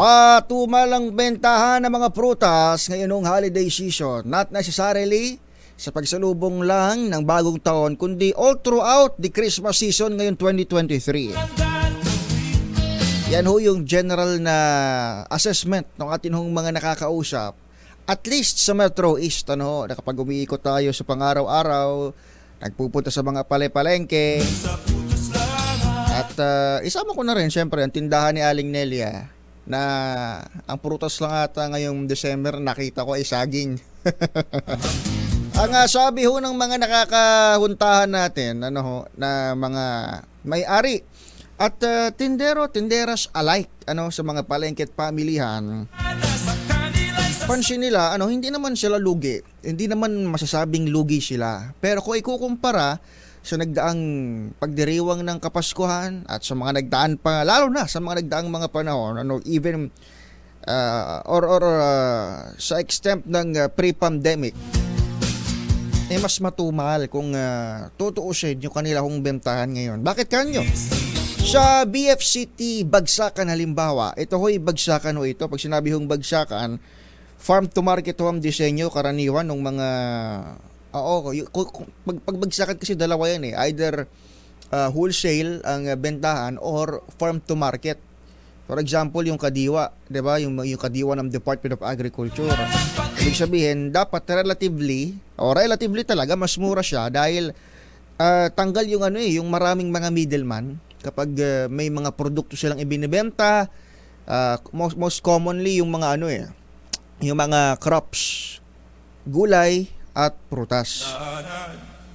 A: Matumal ang bentahan ng mga prutas ngayong holiday season. Not necessarily sa pagsalubong lang ng bagong taon, kundi all throughout the Christmas season ngayon 2023. Yan ho yung general na assessment ng ating mga nakakausap. At least sa Metro East, na kapag umiikot tayo sa pang-araw-araw, nagpupunta sa mga palengke. At isama ko na rin syempre ang tindahan ni Aling Nelia na ang prutas lang ata ngayong December nakita ko ay saging. Ang sabi ho ng mga nakakahuntahan natin na mga may-ari at tinderas alike sa mga palengke at pamilihan, pansin nila hindi naman sila lugi, hindi naman masasabing lugi sila, pero kung ikukumpara sa nagdaang pagdiriwang ng Kapaskuhan at sa mga nagdaan pa, lalo na sa mga nagdaang mga panahon, even sa extent ng pre-pandemic, mas matumal kung tutuusin yung kanila kong bentahan ngayon. Bakit kanyo? Sa BFCT Bagsakan halimbawa, ito ho'y bagsakan ho ito. Pag sinabi hong bagsakan, farm to market ho ang disenyo karaniwan ng mga pagbagsakan kasi dalawa yan either wholesale ang bentahan or farm to market. For example, yung kadiwa, 'di ba? Yung kadiwa ng Department of Agriculture. Ibig sabihin, dapat relatively talaga mas mura siya dahil tanggal yung yung maraming mga middleman kapag may mga produkto silang ibinebenta. Most commonly yung mga yung mga crops, gulay at prutas.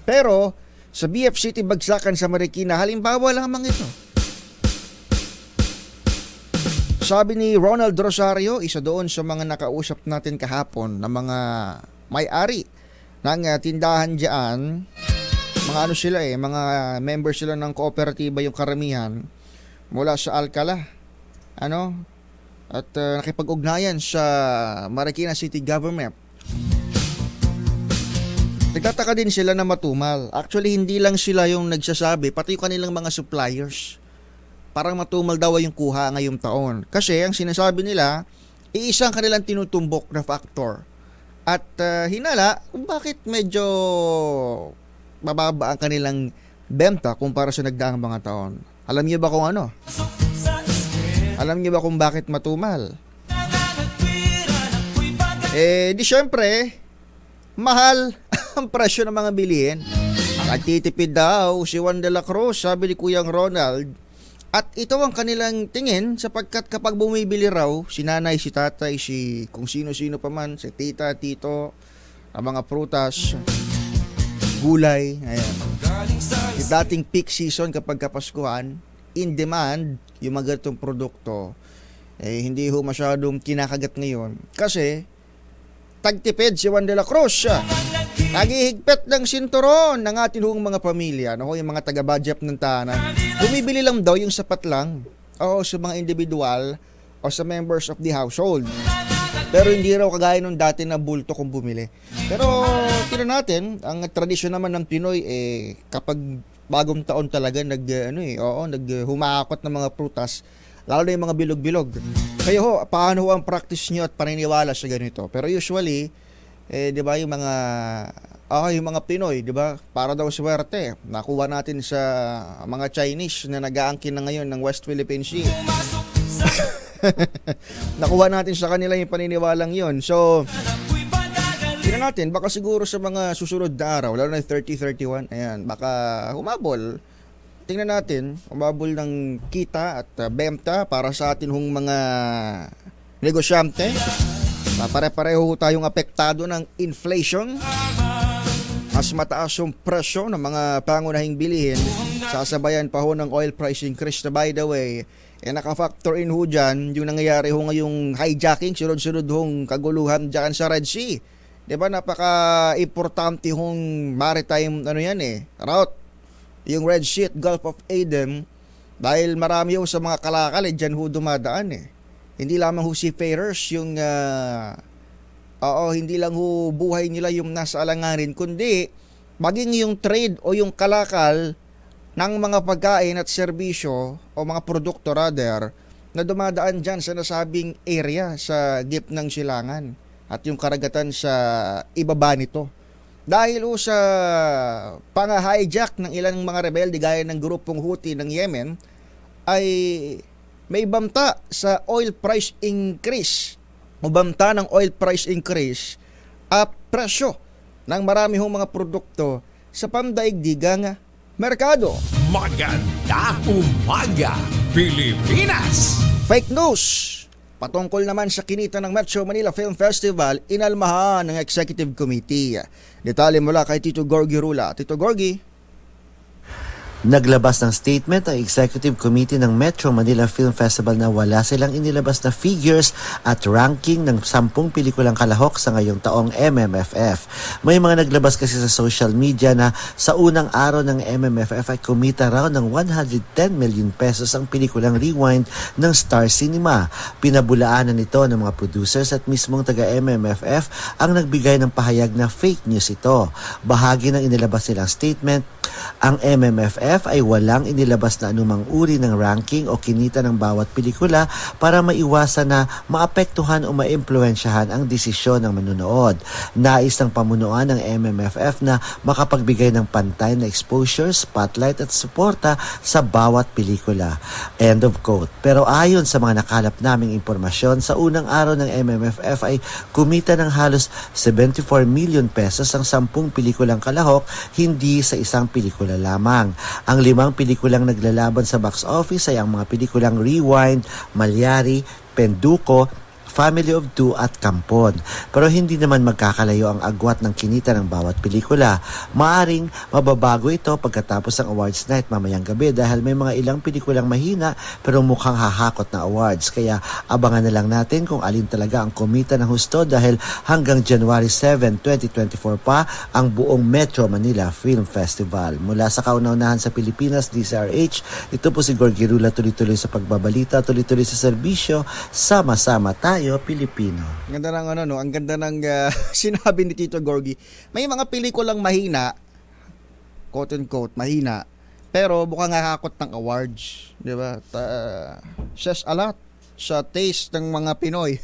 A: Pero sa BFCT Bagsakan sa Marikina, halimbawa lamang ito. Sabi ni Ronald Rosario, isa doon sa mga nakausap natin kahapon na mga may-ari ng tindahan diyan, mga sila mga members sila ng kooperatiba yung karamihan mula sa Alcala. At nakipag-ugnayan sa Marikina City Government. Nagtataka din sila na matumal. Actually, hindi lang sila yung nagsasabi, pati yung kanilang mga suppliers. Parang matumal daw yung kuha ngayong taon. Kasi ang sinasabi nila, iisang kanilang tinutumbok na factor. At hinala kung bakit medyo mababa ang kanilang benta kumpara sa nagdaang mga taon. Alam niyo ba kung ano? Alam niyo ba kung bakit matumal? Di syempre, mahal ang presyo ng mga bilihin. Nagtitipid daw si Juan de la Cruz, sabi ni Kuyang Ronald. At ito ang kanilang tingin sapagkat kapag bumibili raw, si nanay, si tatay, si kung sino-sino pa man, si tita, tito, ang mga prutas, gulay, ayan. Yung dating peak season kapag Kapaskuhan, in demand, yung mga ganitong produkto, hindi ho masyadong kinakagat ngayon. Kasi, tagtipid si Juan de la Cruz. Naghihigpit ng sinturon ng ating mga pamilya, no? Yung mga taga-budget ng tahanan. Bumibili lang daw yung sapat lang. O sa mga individual o sa members of the household. Pero hindi raw kagaya nung dati na bulto kung bumili. Pero tingnan natin, ang tradisyon naman ng Pinoy kapag bagong taon talaga humaakot ng mga prutas, lalo na yung mga bilog-bilog. Kaya paano ang practice nyo at paniniwala sa ganito? Pero usually, 'di ba yung mga Pinoy, 'di ba? Para daw swerte. Nakuha natin sa mga Chinese na nag-aangkin na ngayon ng West Philippine Sea. Nakuha natin sa kanila yung paniniwalang 'yon. So, tingnan natin, baka siguro sa mga susunod na araw, lalo na 30-31, ayan, baka humabol. Tingnan natin, umabol ng kita at benta para sa atin mga negosyante. Pare-pareho tayong apektado ng inflation. Mas mataas yung presyo ng mga pangunahing bilihin. Sasabayan pa ho ng oil price increase na, by the way, naka-factor in ho dyan yung nangyayari ho ngayong hijacking, sunod-sunod hong kaguluhan dyan sa Red Sea. Diba, napaka-importante hong maritime route. Yung Red Sea at Gulf of Aden, dahil marami ho sa mga kalakal dyan ho dumadaan Hindi lamang ho seafarers yung hindi lang ho buhay nila yung nasa alanganin, kundi maging yung trade o yung kalakal ng mga pagkain at serbisyo o mga produkto rather na dumadaan dyan sa nasabing area sa gitnang silangan at yung karagatan sa ibaba nito. Dahil sa pang-hijack ng ilang mga rebelde gaya ng grupong Houthi ng Yemen ay may banta sa oil price increase o banta ng oil price increase at presyo ng marami mga produkto sa pandaigdigang merkado.
B: Maganda umaga, Pilipinas!
A: Fake news! Patungkol naman sa kinita ng Metro Manila Film Festival, inalmahan ng Executive Committee. Detalye mula kay Tito Gorgie Rula. Tito Gorgie.
J: Naglabas ng statement ang Executive Committee ng Metro Manila Film Festival na wala silang inilabas na figures at ranking ng 10 pelikulang kalahok sa ngayong taong MMFF. May mga naglabas kasi sa social media na sa unang araw ng MMFF ay kumita raw ng 110 million pesos ang pelikulang Rewind ng Star Cinema. Pinabulaanan nito ng mga producers at mismong taga-MMFF ang nagbigay ng pahayag na fake news ito. Bahagi ng inilabas nilang statement, ang MMFF ay walang inilabas na anumang uri ng ranking o kinita ng bawat pelikula para maiwasan na maapektuhan o maimpluwensyahan ang desisyon ng manunood. Nais ng pamunuan ng MMFF na makapagbigay ng pantay na exposure, spotlight at suporta sa bawat pelikula. End of quote. Pero ayon sa mga nakalap naming impormasyon, sa unang araw ng MMFF ay kumita ng halos 74 million pesos ang 10 pelikulang kalahok, hindi sa isang pelikula lamang. Ang 5 pelikulang naglalaban sa box office ay ang mga pelikulang Rewind, Malyari, Penduko, Family of Two at Kampon. Pero hindi naman magkakalayo ang agwat ng kinita ng bawat pelikula. Maaring mababago ito pagkatapos ng awards night mamayang gabi dahil may mga ilang pelikulang mahina pero mukhang hahakot na awards. Kaya abangan na lang natin kung alin talaga ang kumita ng husto dahil hanggang January 7, 2024 pa ang buong Metro Manila Film Festival. Mula sa kauna-unahan sa Pilipinas, DZRH, ito po si Gorgie Rula, tuloy-tuloy sa pagbabalita, tuloy-tuloy sa serbisyo, sama-sama tayo Pilipino.
A: Ang ganda ng ang ganda ng sinabi ni Tito Gorgie. May mga pelikulang mahina, quote unquote, mahina, pero mukhang hahakot ng awards, 'di ba? Says a lot sa taste ng mga Pinoy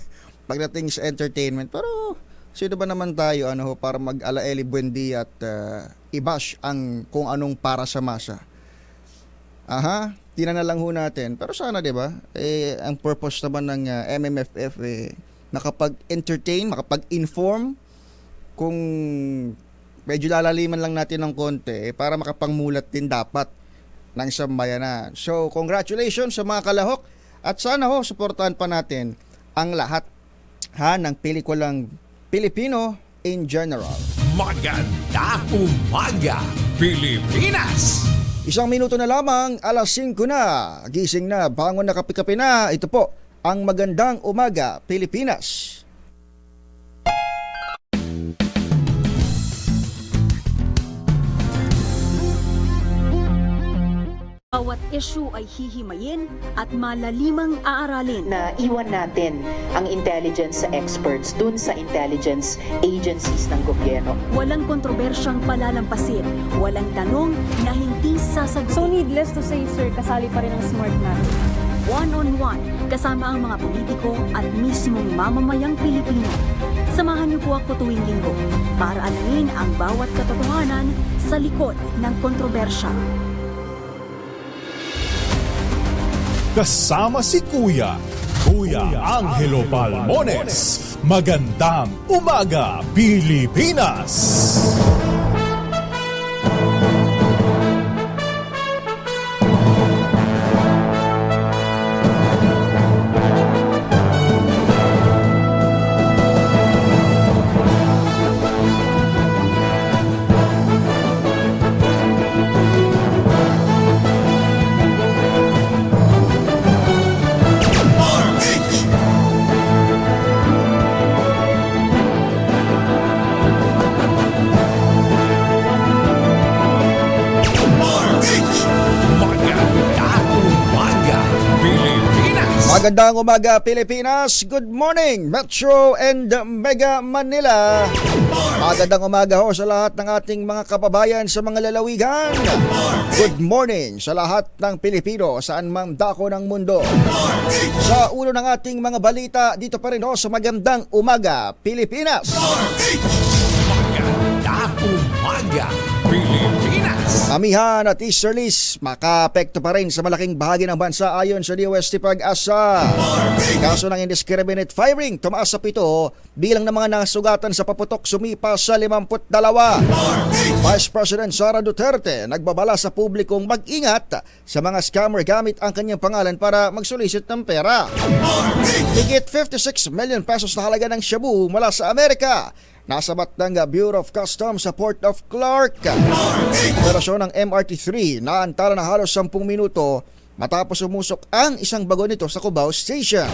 A: pagdating sa entertainment. Pero sino ba naman tayo para mag-alaeli buendia at i-bash ang kung anong para sa masa? Tina na lang ho natin. Pero sana, 'di ba? Ang purpose naman ng MMFF nakapag-entertain, makapag-inform, kung medyo lalaliman lang natin ng konti para makapangmulat din dapat ng sambayanan. So, congratulations sa mga kalahok at sana suportahan pa natin ang lahat ng pelikulang Pilipino in general.
B: Magandang umaga, Pilipinas!
A: 1 minuto na lamang, alas 5 na. Gising na, bangon na, kape-kape na. Ito po ang Magandang Umaga, Pilipinas.
K: Bawat issue ay hihimayin at malalimang aaralin.
L: Na iwan natin ang intelligence experts dun sa intelligence agencies ng gobyerno.
K: Walang kontrobersyang palalampasin, walang tanong na hindi sasagutin.
M: So needless to say, sir, kasali pa rin ang smart natin.
K: One-on-one, kasama ang mga politiko at mismong mamamayang Pilipino. Samahan niyo po ako tuwing linggo para alamin ang bawat katotohanan sa likod ng kontrobersya.
B: Kasama si Kuya Angelo Palmones. Magandang umaga, Pilipinas!
A: Magandang umaga, Pilipinas. Good morning, Metro and Mega Manila. Magandang umaga sa lahat ng ating mga kababayan sa mga lalawigan. Good morning sa lahat ng Pilipino saan mang dako ng mundo. Sa ulo ng ating mga balita, dito pa rin sa Magandang Umaga, Pilipinas.
B: Magandang umaga, Pilipinas!
A: Amihan at easterlies makaapekto pa rin sa malaking bahagi ng bansa ayon sa DOST Pag-asa. Kaso ng indiscriminate firing, tumaas sa 7, bilang ng mga nasugatan sa paputok sumipa sa 52. Vice President Sara Duterte nagbabala sa publikong mag-ingat sa mga scammer gamit ang kanyang pangalan para magsolicit ng pera. Higit 56 million pesos na halaga ng shabu mula sa Amerika nasabat ng Bureau of Customs sa Port of Clark. Operasyon ng MRT-3 naantala na halos 10 minuto matapos umusok ang isang bago nito sa Cubao Station.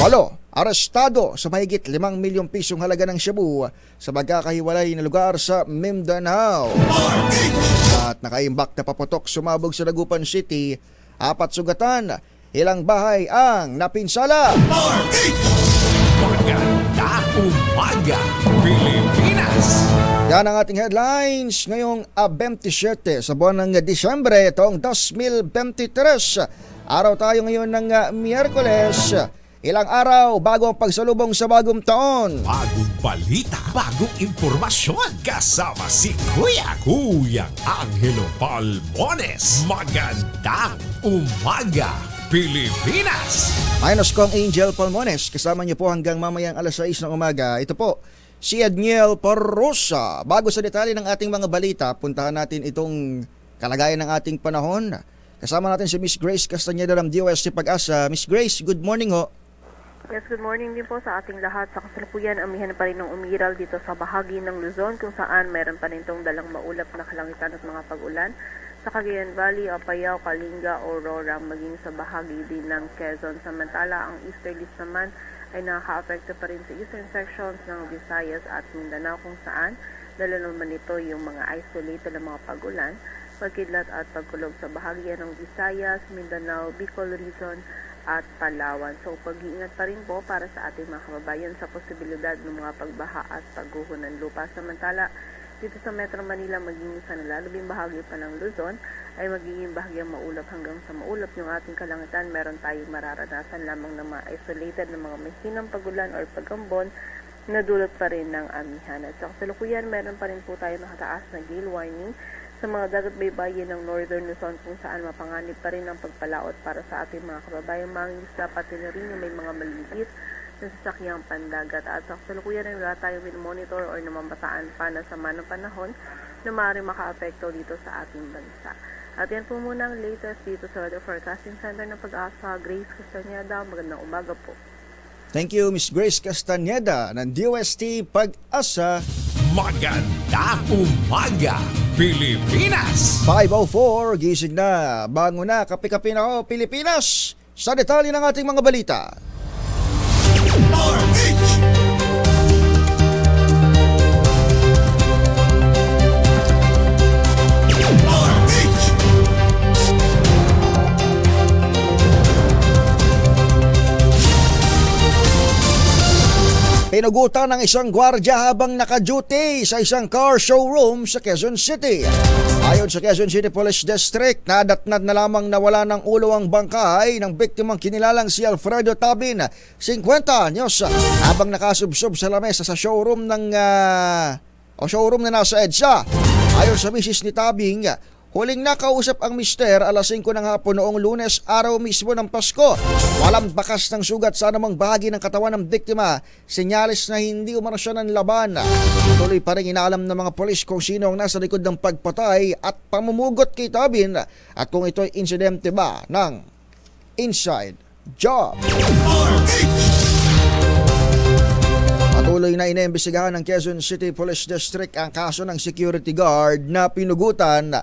A: 8 arestado sa mahigit 5 milyong pisong halaga ng shabu sa magkakahiwalay na lugar sa Mindanao. At nakaimbak na paputok sumabog sa Dagupan City, 4 sugatan, ilang bahay ang napinsala.
B: Magandang umaga, Pilipinas!
A: Yan ang ating headlines ngayong 27 sa buwan ng Disyembre taong 2023. Araw tayo ngayon ng Miyerkules. Ilang araw bago ang pagsalubong sa bagong taon.
B: Bagong balita, bagong impormasyon. Kasama si Kuya Angelo Palmones. Magandang umaga, Pilipinas!
A: Minus kong Angel Palmones, kasama niyo po hanggang mamayang alas 6 ng umaga. Ito po, si Edniel Parrosa. Bago sa detalye ng ating mga balita, puntahan natin itong kalagayan ng ating panahon. Kasama natin si Miss Grace Castañeda ng DOST Pag-asa. Miss Grace, good morning ho.
M: Yes, good morning din po sa ating lahat. Sa kasalukuyan, amihan pa rin ng umiral dito sa bahagi ng Luzon kung saan mayroon pa rin itong dalang maulap na kalangitan at mga pag-ulan. Sa Cagayan Valley, Apayao, Kalinga, Aurora, maging sa bahagi din ng Quezon. Samantala, ang easterlies naman ay nakaka-apekto pa rin sa eastern sections ng Visayas at Mindanao kung saan dala naman ito yung mga isolated na mga pag-ulan, pagkidlat at pagkulog sa bahagi ng Visayas, Mindanao, Bicol Region at Palawan. So, pag-iingat pa rin po para sa ating mga kababayan sa posibilidad ng mga pagbaha at pagguho ng lupa. Samantala, dito sa Metro Manila maging sa nalalabing bahagi pa ng Luzon ay magiging bahagyang maulap hanggang sa maulap yung ating kalangitan. Meron tayong mararanasan lamang ng mga isolated na mga mahinang pagulan or pagambon na dulot pa rin ng amihan. At sa kasalukuyan, meron pa rin po tayo nakataas na gale warning sa mga dagat baybayin ng Northern Luzon kung saan mapanganib pa rin ang pagpalaot para sa ating mga kababayang mangingisda pati na rin yung may mga maliliit na sasakyang pandagat. At sa kasalukuyan ay wala tayong monitor or namamataan pa na sama ng panahon na maaaring makaapekto dito sa ating bansa. At yan po muna ang latest dito sa Weather Forecasting Center ng Pag-asa. Grace Castañeda, magandang umaga po.
A: Thank you, Miss Grace Castañeda ng DOST Pag-asa.
B: Magandang umaga, Pilipinas!
A: 5:04, gising na, bango na, kape-kape na ako, Pilipinas! Sa detalye ng ating mga balita. Pinugutan ng isang gwardya habang naka-duty sa isang car showroom sa Quezon City. Ayon sa Quezon City Police District, nadatnad na lamang nawala ng ulo ang bangkay ng biktimang kinilalang si Alfredo Tabin, 50 anyos, habang nakasubsob sa lamesa sa showroom showroom na nasa EDSA. Ayon sa misis ni Tabing, huling nakausap ang mister alas 5 ng hapon noong Lunes, araw mismo ng Pasko. Walang bakas ng sugat sa anumang bahagi ng katawan ng biktima. Senyalis na hindi umano siya ng laban. Tuloy pa rin inaalam ng mga polis kung sino ang nasa likod ng pagpatay at pamumugot kay Tabin at kung ito'y insidente ba ng inside job. Patuloy na iniimbestigahan ng Quezon City Police District ang kaso ng security guard na pinugutan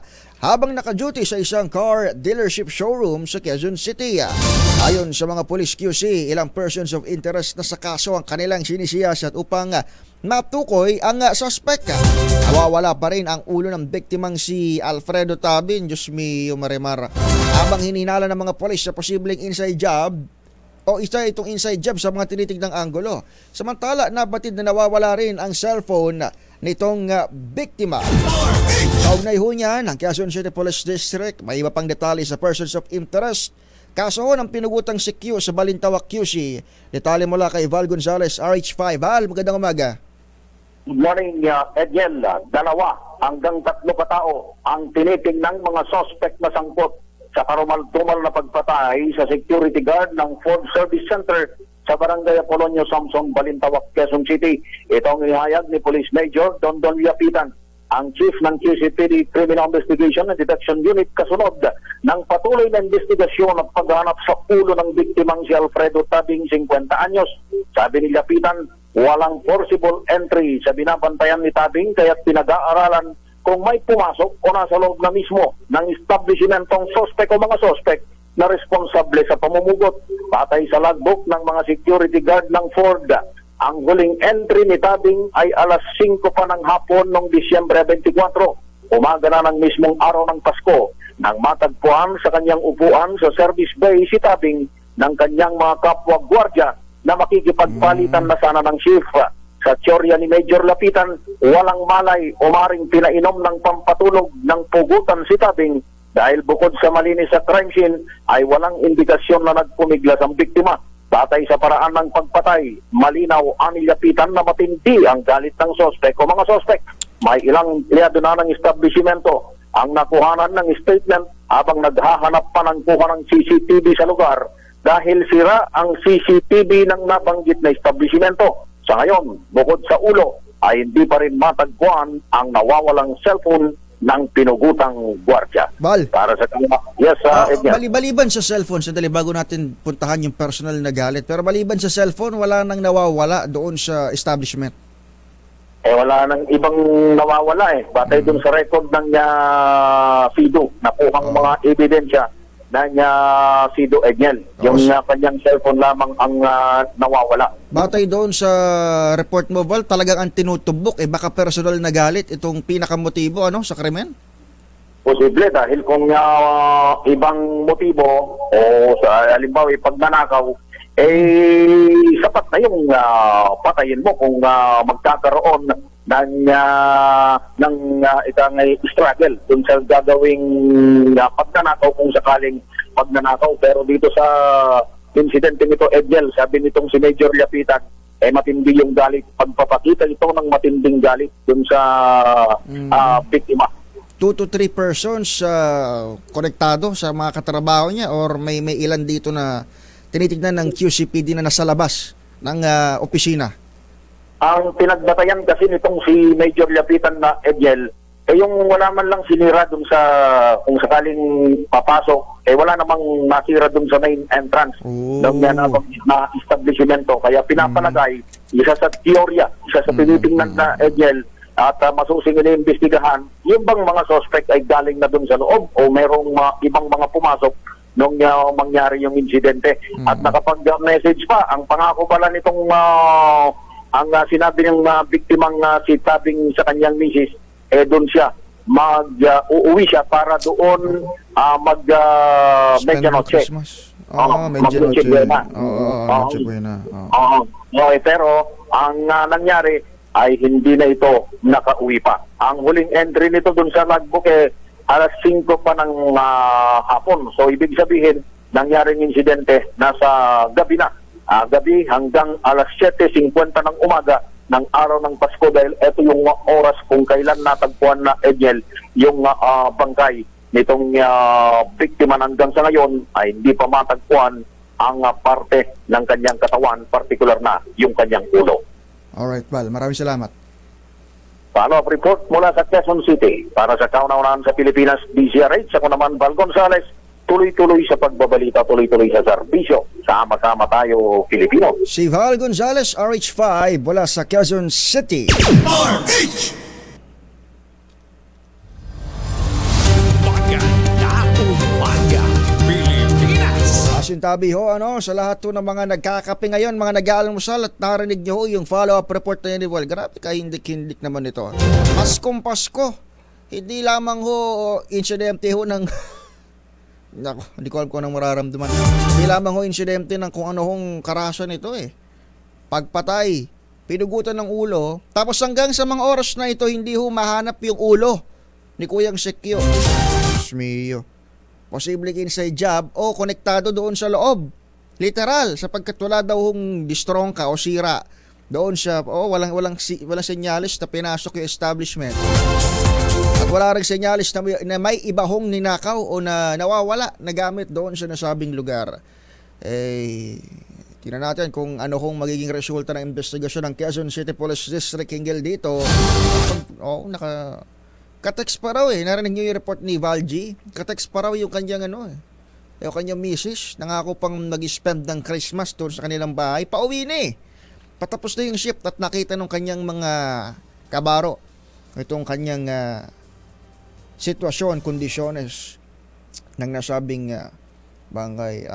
A: habang naka-duty sa isang car dealership showroom sa Quezon City. Ayon sa mga police QC, ilang persons of interest na sa kaso ang kanilang sinisiyasat upang matukoy ang suspect. Nawawala pa rin ang ulo ng biktimang si Alfredo Tabin, Diyos mio Marimar, habang hininala ng mga police sa posibleng inside job o isa itong inside job sa mga tinitignan anggulo. Samantala, nabatid na nawawala rin ang cellphone nitong biktima. Kaugnay ho niyan, ang Quezon City Police District may iba pang detalye sa persons of interest. Kaso ho ng pinugutang si Q sa Balintawak QC. Detalye mula kay Val Gonzalez, RH5. Val, magandang umaga.
I: Good morning, Edgel. 2 hanggang 3 katao ang tinitingnang mga suspect na sangkot sa karumal-tumal na pagpatay sa security guard ng Ford Service Center sa Barangay Apolonio Samson, Balintawak, Quezon City. Ito ang ihayag ni Police Major Dondon Yapitan, ang Chief ng QCPD Criminal Investigation and Detection Unit, kasunod ng patuloy na investigasyon at paghanap sa ulo ng biktimang si Alfredo Tabing, 50 anyos. Sabi ni Yapitan, walang forcible entry sa binabantayan ni Tabing kaya't pinag-aaralan kung may pumasok o nasa loob na mismo ng establishmentong sospek o mga sospek na responsable sa pamumugot. Patay sa logbook ng mga security guard ng Ford, ang huling entry ni Tabing ay alas 5 pa ng hapon noong Disyembre 24. Umaga na ng mismong araw ng Pasko nang matagpuan sa kanyang upuan sa service bay si Tabing ng kanyang mga kapwa gwardya na makikipagpalitan na sana ng shift. Sa teorya ni Major Lapitan, walang malay o maring pinainom ng pampatulog ng pugutan si Tabing dahil bukod sa malinis sa crime scene ay walang indikasyon na nagpumiglas ang biktima. Batay sa paraan ng pagpatay, malinaw ani Lapitan na matindi ang galit ng sospek o mga sospek. May ilang empleyado na ng establishmento ang nakuhanan ng statement habang naghahanap pa ng kuha ng CCTV sa lugar dahil sira ang CCTV ng nabanggit na establishmento. Sa ngayon, bukod sa ulo, ay hindi pa rin matagpuan ang nawawalang cellphone ng pinugutang gwardya.
A: Bal.
I: Para sa yes, Edgar.
A: Baliban sa cellphone, sandali bago natin puntahan yung personal na galit, pero baliban sa cellphone, wala nang nawawala doon sa establishment.
I: Wala nang ibang nawawala Batay dun sa record ng FIDO, nakuhang mga ebidensya ng FIDO Edgel. Yung kanyang cellphone lamang ang nawawala.
A: Batay doon sa report mo, Val, talagang ang tinutubok, baka personal na galit itong pinakamotibo sa krimen?
I: Posible dahil kung ibang motibo o sa halimbawa pagnanakaw, sapat na yung patayin mo kung magkakaroon ng itang struggle dun sa gagawing pagnanakaw kung sakaling pagnanakaw. Pero dito sa insidente nito, Edgel, sabi nitong si Major Lapitan, matindi yung galit. Pagpapakita ito ng matinding galit dun sa biktima.
A: 2 to 3 persons konektado sa mga katrabaho niya or may ilan dito na tinitignan ng QCPD na nasa labas ng opisina?
I: Ang pinagbatayan kasi nitong si Major Lapitan na Edgel, yung wala man lang sinira dun sa kung sakaling papasok, wala namang nasira dun sa main entrance ng na establishmento. Kaya pinapalagay, isa sa teorya, isa sa tinitingnan na Edgel, at masusing iniimbestigahan, yung bang mga suspect ay galing na dun sa loob o merong ibang mga pumasok nung mangyari yung insidente. At nakapag-message pa, ang pangako pala nitong ang sinabi ng biktimang si Tabing sa kanyang misis, doon siya uuwi siya para doon medianoche.
A: Medianoche.
I: Pero ang nangyari ay hindi na ito nakauwi pa. Ang huling entry nito doon sa logbook alas 5 pa ng hapon. So ibig sabihin, nangyaring insidente nasa gabi na. Gabi hanggang alas 7:50 ng umaga ng araw ng Pasko, dahil ito yung oras kung kailan natagpuan na Edgel yung bangkay nitong biktima. Hanggang sa ngayon ay hindi pa matagpuan ang parte ng kanyang katawan, partikular na yung kanyang ulo.
A: Alright, Val. Maraming salamat.
I: Follow-up report mula sa Quezon City. Para sa kauna-unahan sa Pilipinas, DZRH. Ako naman, Val Gonzales. Tuloy-tuloy sa pagbabalita, tuloy-tuloy sa serbisyo. Sama-sama tayo, Pilipino.
A: Si Val Gonzales, RH5, mula sa Quezon City.
B: RH! Maganda umaga, Pilipinas!
A: Asintabi ho, sa lahat ho ng mga nagkakape ngayon, mga nag-aalmusal at narinig nyo ho yung follow-up report na yun ni Val. Grabe ka, hindik-hindik naman ito. Paskong Pasko, hindi lamang ho insidente ho ng... Naku, hindi ko alam kung anong mararamdaman. Hindi lamang ho insidente ng kung ano hong karason ito Pagpatay, pinugutan ng ulo, tapos hanggang sa mga oras na ito, hindi ho mahanap yung ulo ni Kuyang Sekyo. Diyos mio. Posible inside job o konektado doon sa loob. Literal, sapagkat wala daw hong distrongka o sira doon sa, walang senyalis na pinasok yung establishment. At wala rin senyalis na may iba hong ninakaw o na nawawala na gamit doon sa nasabing lugar. Tingnan natin kung ano hong magiging resulta ng investigasyon ng Quezon City Police District hinggil dito. Katext pa raw narinig niyo yung report ni Valji. Katext pa raw yung kanyang yung kanyang misis. Nangako pang nag-spend ng Christmas doon sa kanilang bahay. Pauwi na Patapos na yung shift at nakita nung kanyang mga kabaro itong kanyang sitwasyon, kondisyones ng nasabing bangkay.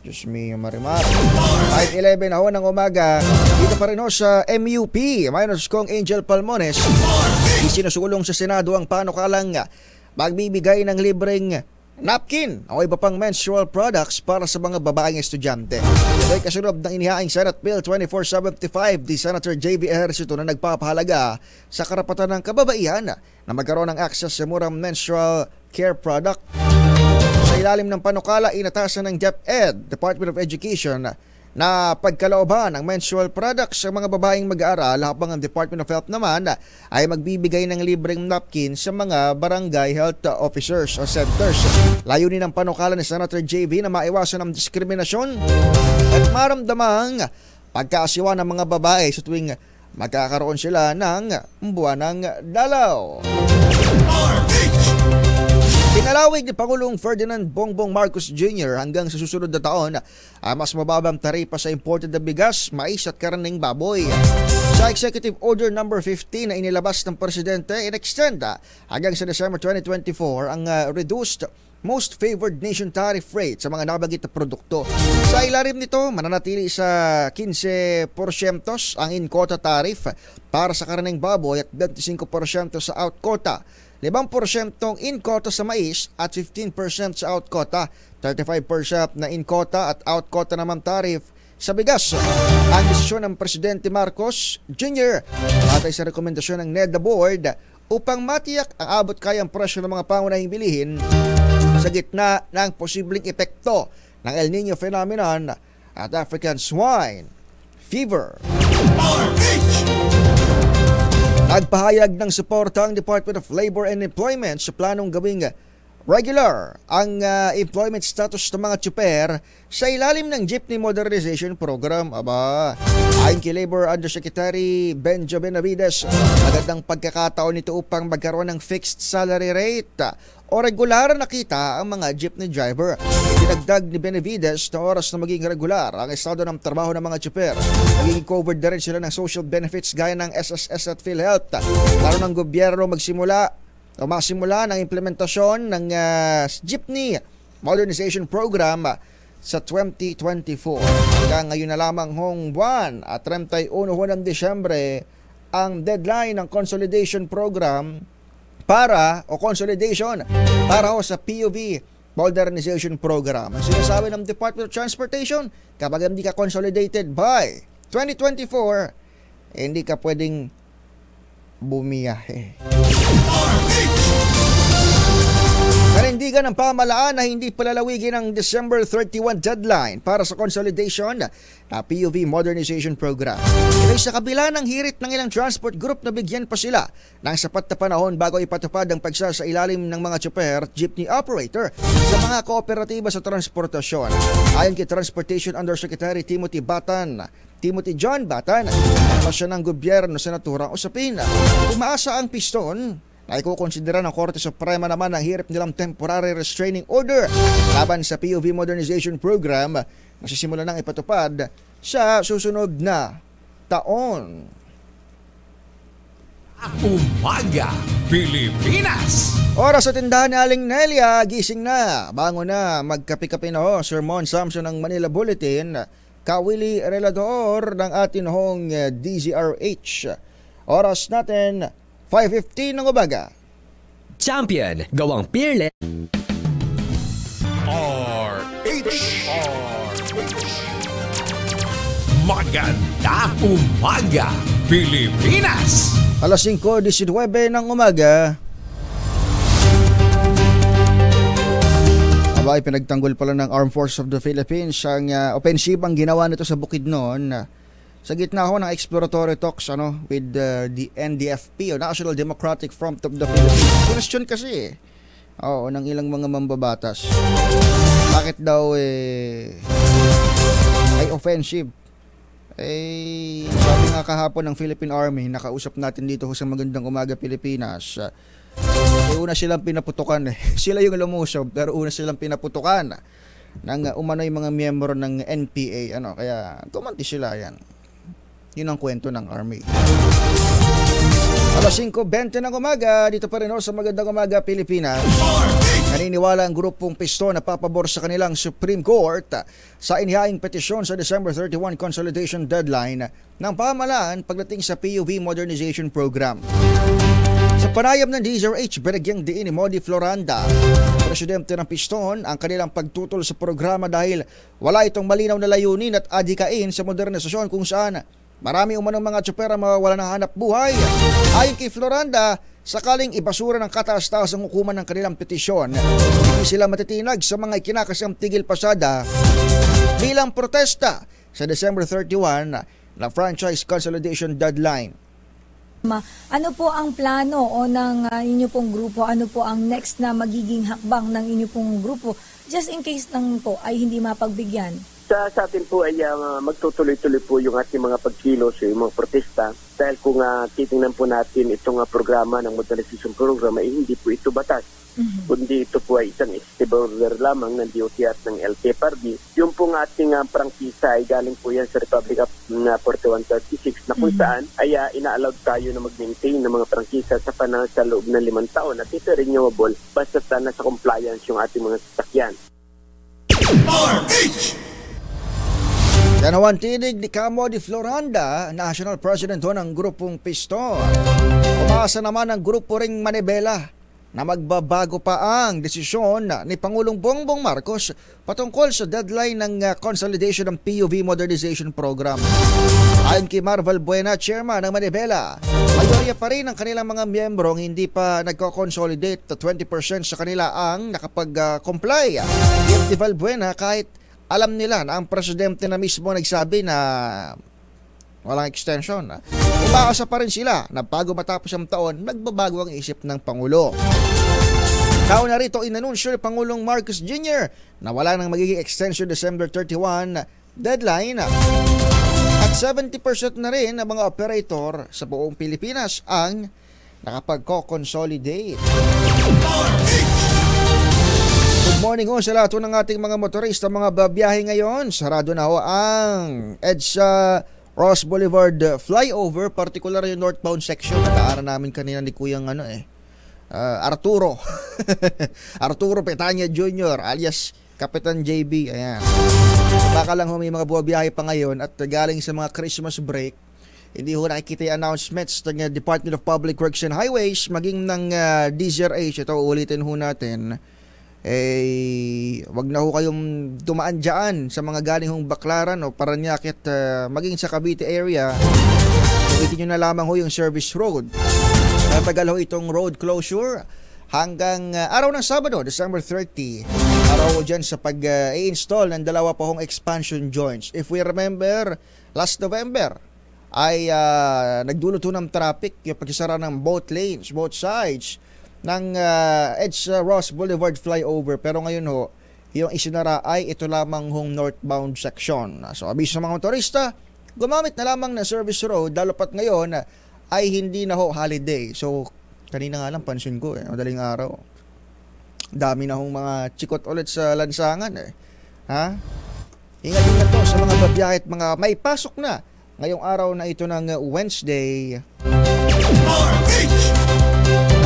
A: Diyos me, Marimar. 5:11 ako ng umaga. Dito pa rin sa MUP. Minus kong Angel Palmones. Isinusulong sa Senado ang panukalang magbibigay ng libreng napkin o iba pang menstrual products para sa mga babaeng estudyante. Ito ay kasunod ng inihaing Senate Bill 2475 ni Senator J.B. Ejercito na nagpapahalaga sa karapatan ng kababaihan na magkaroon ng access sa murang menstrual care product. Sa ilalim ng panukala, inatasan ng DepEd, Department of Education, na pagkalooban ng menstrual products sa mga babaeng mag-aaral, habang ang Department of Health naman ay magbibigay ng libreng napkin sa mga barangay health officers o centers. Layunin ng panukala ni Senator JB na maiwasan ang diskriminasyon at maramdamang pagkaasiwa ng mga babae sa tuwing magkakaroon sila ng buwanang dalaw. Pinalawig ni Pangulong Ferdinand Bongbong Marcos Jr. hanggang sa susunod na taon mas mababang taripa sa imported na bigas, mais at karning baboy. Sa Executive Order No. 15 na inilabas ng Presidente, in-extend hanggang sa December 2024 ang reduced Most Favored Nation tariff rate sa mga nabanggit na produkto. Sa ilalim nito, mananatili sa 15% ang in-quota tariff para sa karning baboy at 25% sa out-quota 5% in quota sa mais at 15% sa out quota, 35% na in quota at out quota naman tariff sa bigas. Ang desisyon ng Presidente Marcos Jr. batay sa rekomendasyon ng NEDA Board upang matiyak ang abot kayang presyo ng mga pangunahing bilihin sa gitna ng posibleng epekto ng El Nino phenomenon at African swine fever. Nagpahayag ng suporta ang Department of Labor and Employment sa planong gawing regular ang employment status ng mga tsuper sa ilalim ng Jeepney Modernization Program. Ayon kay Labor Undersecretary Benjo Benavides, magandang pagkakataon nito upang magkaroon ng fixed salary rate o regular na kita ang mga jeepney driver. Dinagdag ni Benavides na oras na maging regular ang estado ng trabaho ng mga tsuper. Magiging covered na rin sila ng social benefits gaya ng SSS at PhilHealth. Lalo ng gobyerno masimula ng implementasyon ng Jeepney Modernization Program sa 2024. Hanggang ngayon na lamang hong buwan at 31 ng Disyembre ang deadline ng consolidation program para sa PUV Modernization Program. Ang sinasabi ng Department of Transportation, kapag hindi ka consolidated by 2024, hindi ka pwedeng bumiyahe. Nanindigan ng pamahalaan na hindi palalawigin ang December 31 deadline para sa consolidation na PUV Modernization Program. Ito sa kabila ng hirit ng ilang transport group na bigyan pa sila ng sapat na panahon bago ipatupad ang pagsasailalim ng mga tsuper at jeepney operator sa mga kooperatiba sa transportasyon. Ayon kay Transportation Undersecretary Timothy John Batan, pasya ng gobyerno sa naturang usapin. Umaasa ang piston ay kukonsidera ng Korte Suprema naman ang hirap nilang temporary restraining order laban sa PUV Modernization Program na sisimula ng ipatupad sa susunod na taon.
B: Umaga Pilipinas.
A: Oras sa tindahan ni Aling Nelia, gising na, bangon na, magkape-kape na ho. Sir Mon Samson ng Manila Bulletin, Kawili Relador ng atin hong DZRH. Oras natin 5:15 ng umaga.
N: Champion, gawang peerless.
B: RH. Maganda umaga Pilipinas.
A: Alas 5:19 ng umaga. Abay, pinagtanggol pala ng Armed Forces of the Philippines ang opensibang ginawa nito sa Bukidnon. Sa gitna ho ng exploratory talks with the NDFP o National Democratic Front of the Philippines. Question kasi ng ilang mga mambabatas. Bakit daw ay offensive? Sabi nga kahapon ng Philippine Army, nakausap natin dito sa Magandang Umaga Pilipinas. Una silang pinaputukan Sila yung lumusob pero una silang pinaputukan ng umano'y mga miyembro ng NPA. Kaya tumanti sila yan. Yun ang kwento ng Army. Alas 5:20 ng umaga, dito pa rin sa Magandang Umaga Pilipinas. Naniniwala ang grupong pisto na papabor sa kanilang Supreme Court sa inihaing petisyon sa December 31 consolidation deadline ng pamahalaan pagdating sa PUV Modernization Program. Sa panayam ng DZRH, binagyang diin ni Modi Floranda, presidente ng Piston, ang kanilang pagtutol sa programa dahil wala itong malinaw na layunin at adikain sa modernisasyon kung saan marami umanong mga tsupera mawawala ng hanap buhay. Ayon kay Floranda, sakaling ibasura ng kataas-taas ang hukuman ng kanilang petisyon, hindi sila matitinag sa mga ikinakasang tigil pasada bilang protesta sa December 31 na franchise consolidation deadline.
O: Ano po ang plano o ng inyo pong grupo? Ano po ang next na magiging hakbang ng inyo pong grupo just in case lang po ay hindi mapagbigyan?
P: Sa atin po ay magtutuloy-tuloy po yung ating mga pagkilos, yung mga protesta. Dahil kung titingnan po natin itong programa ng modernization program ay hindi po ito batas. Kundi ito po ay isang executive order lamang ng DOT at ng LTFRB. Yung pong ating prangkisa ay galing po yan sa Republic of 4136 na kung saan ay ina-allowed tayo na mag-maintain ng mga prangkisa sa loob ng 5 taon at ito renewable basta nasa compliance yung ating mga sasakyan.
A: Yan ang tinig ni Camo de Floranda, National President ng grupong Piston. Umasa naman ang grupo ring Manibela na magbabago pa ang desisyon ni Pangulong Bongbong Marcos patungkol sa deadline ng consolidation ng PUV Modernization Program. Ayon kay Marvel Buena, chairman ng Manibela, mayorya pa rin ang kanilang mga miyembro hindi pa nagko-consolidate. 20% sa kanila ang nakapag-comply. Yet Val Buena, kahit alam nila na ang presidente na mismo nagsabi na walang extension, umaasa pa rin sila na bago matapos ang taon, nagbabago ang isip ng Pangulo. Kauna rito, inanunsyo ni Pangulong Marcos Jr. na wala nang magiging extension December 31 deadline. At 70% na rin ng mga operator sa buong Pilipinas ang nakapag-consolidate. Good morning ho sa lahat ng ating mga motorista, mga babiyahe ngayon. Sarado na ho ang EDSA Ross Boulevard flyover, particular yung northbound section. Nataaran namin kanina ni Kuyang Arturo Arturo Petanya Jr. alias Kapitan JB. Ayan. Baka lang ho may mga buwabiyahe pa ngayon at galing sa mga Christmas break. Hindi ho nakikita yung announcements ng Department of Public Works and Highways maging ng DZRH. Ito ulitin ho natin. Wag na ho kayong dumaan dyan sa mga galing hong Baclaran o Parañaque at maging sa Cavite area. Gamitin nyo na lamang ho yung service road. Natagal ho itong road closure hanggang araw ng Sabado, December 30. Araw ho dyan sa pag-i-install ng dalawa pa hong expansion joints. If we remember, last November ay nagdulot ho ng traffic yung pagsasara ng both lanes, both sides ng EDSA Ross Boulevard flyover. Pero ngayon ho, yung isinara ay ito lamang hong northbound section. So abiso sa mga motorista, gumamit na lamang ng service road, lalo pat ngayon ay hindi na ho holiday. So kanina nga lang pansin ko madaling araw, dami na hong mga chikot ulit sa lansangan ha? Ingat din na to sa mga babiyahe at mga may pasok na ngayong araw na ito ng Wednesday.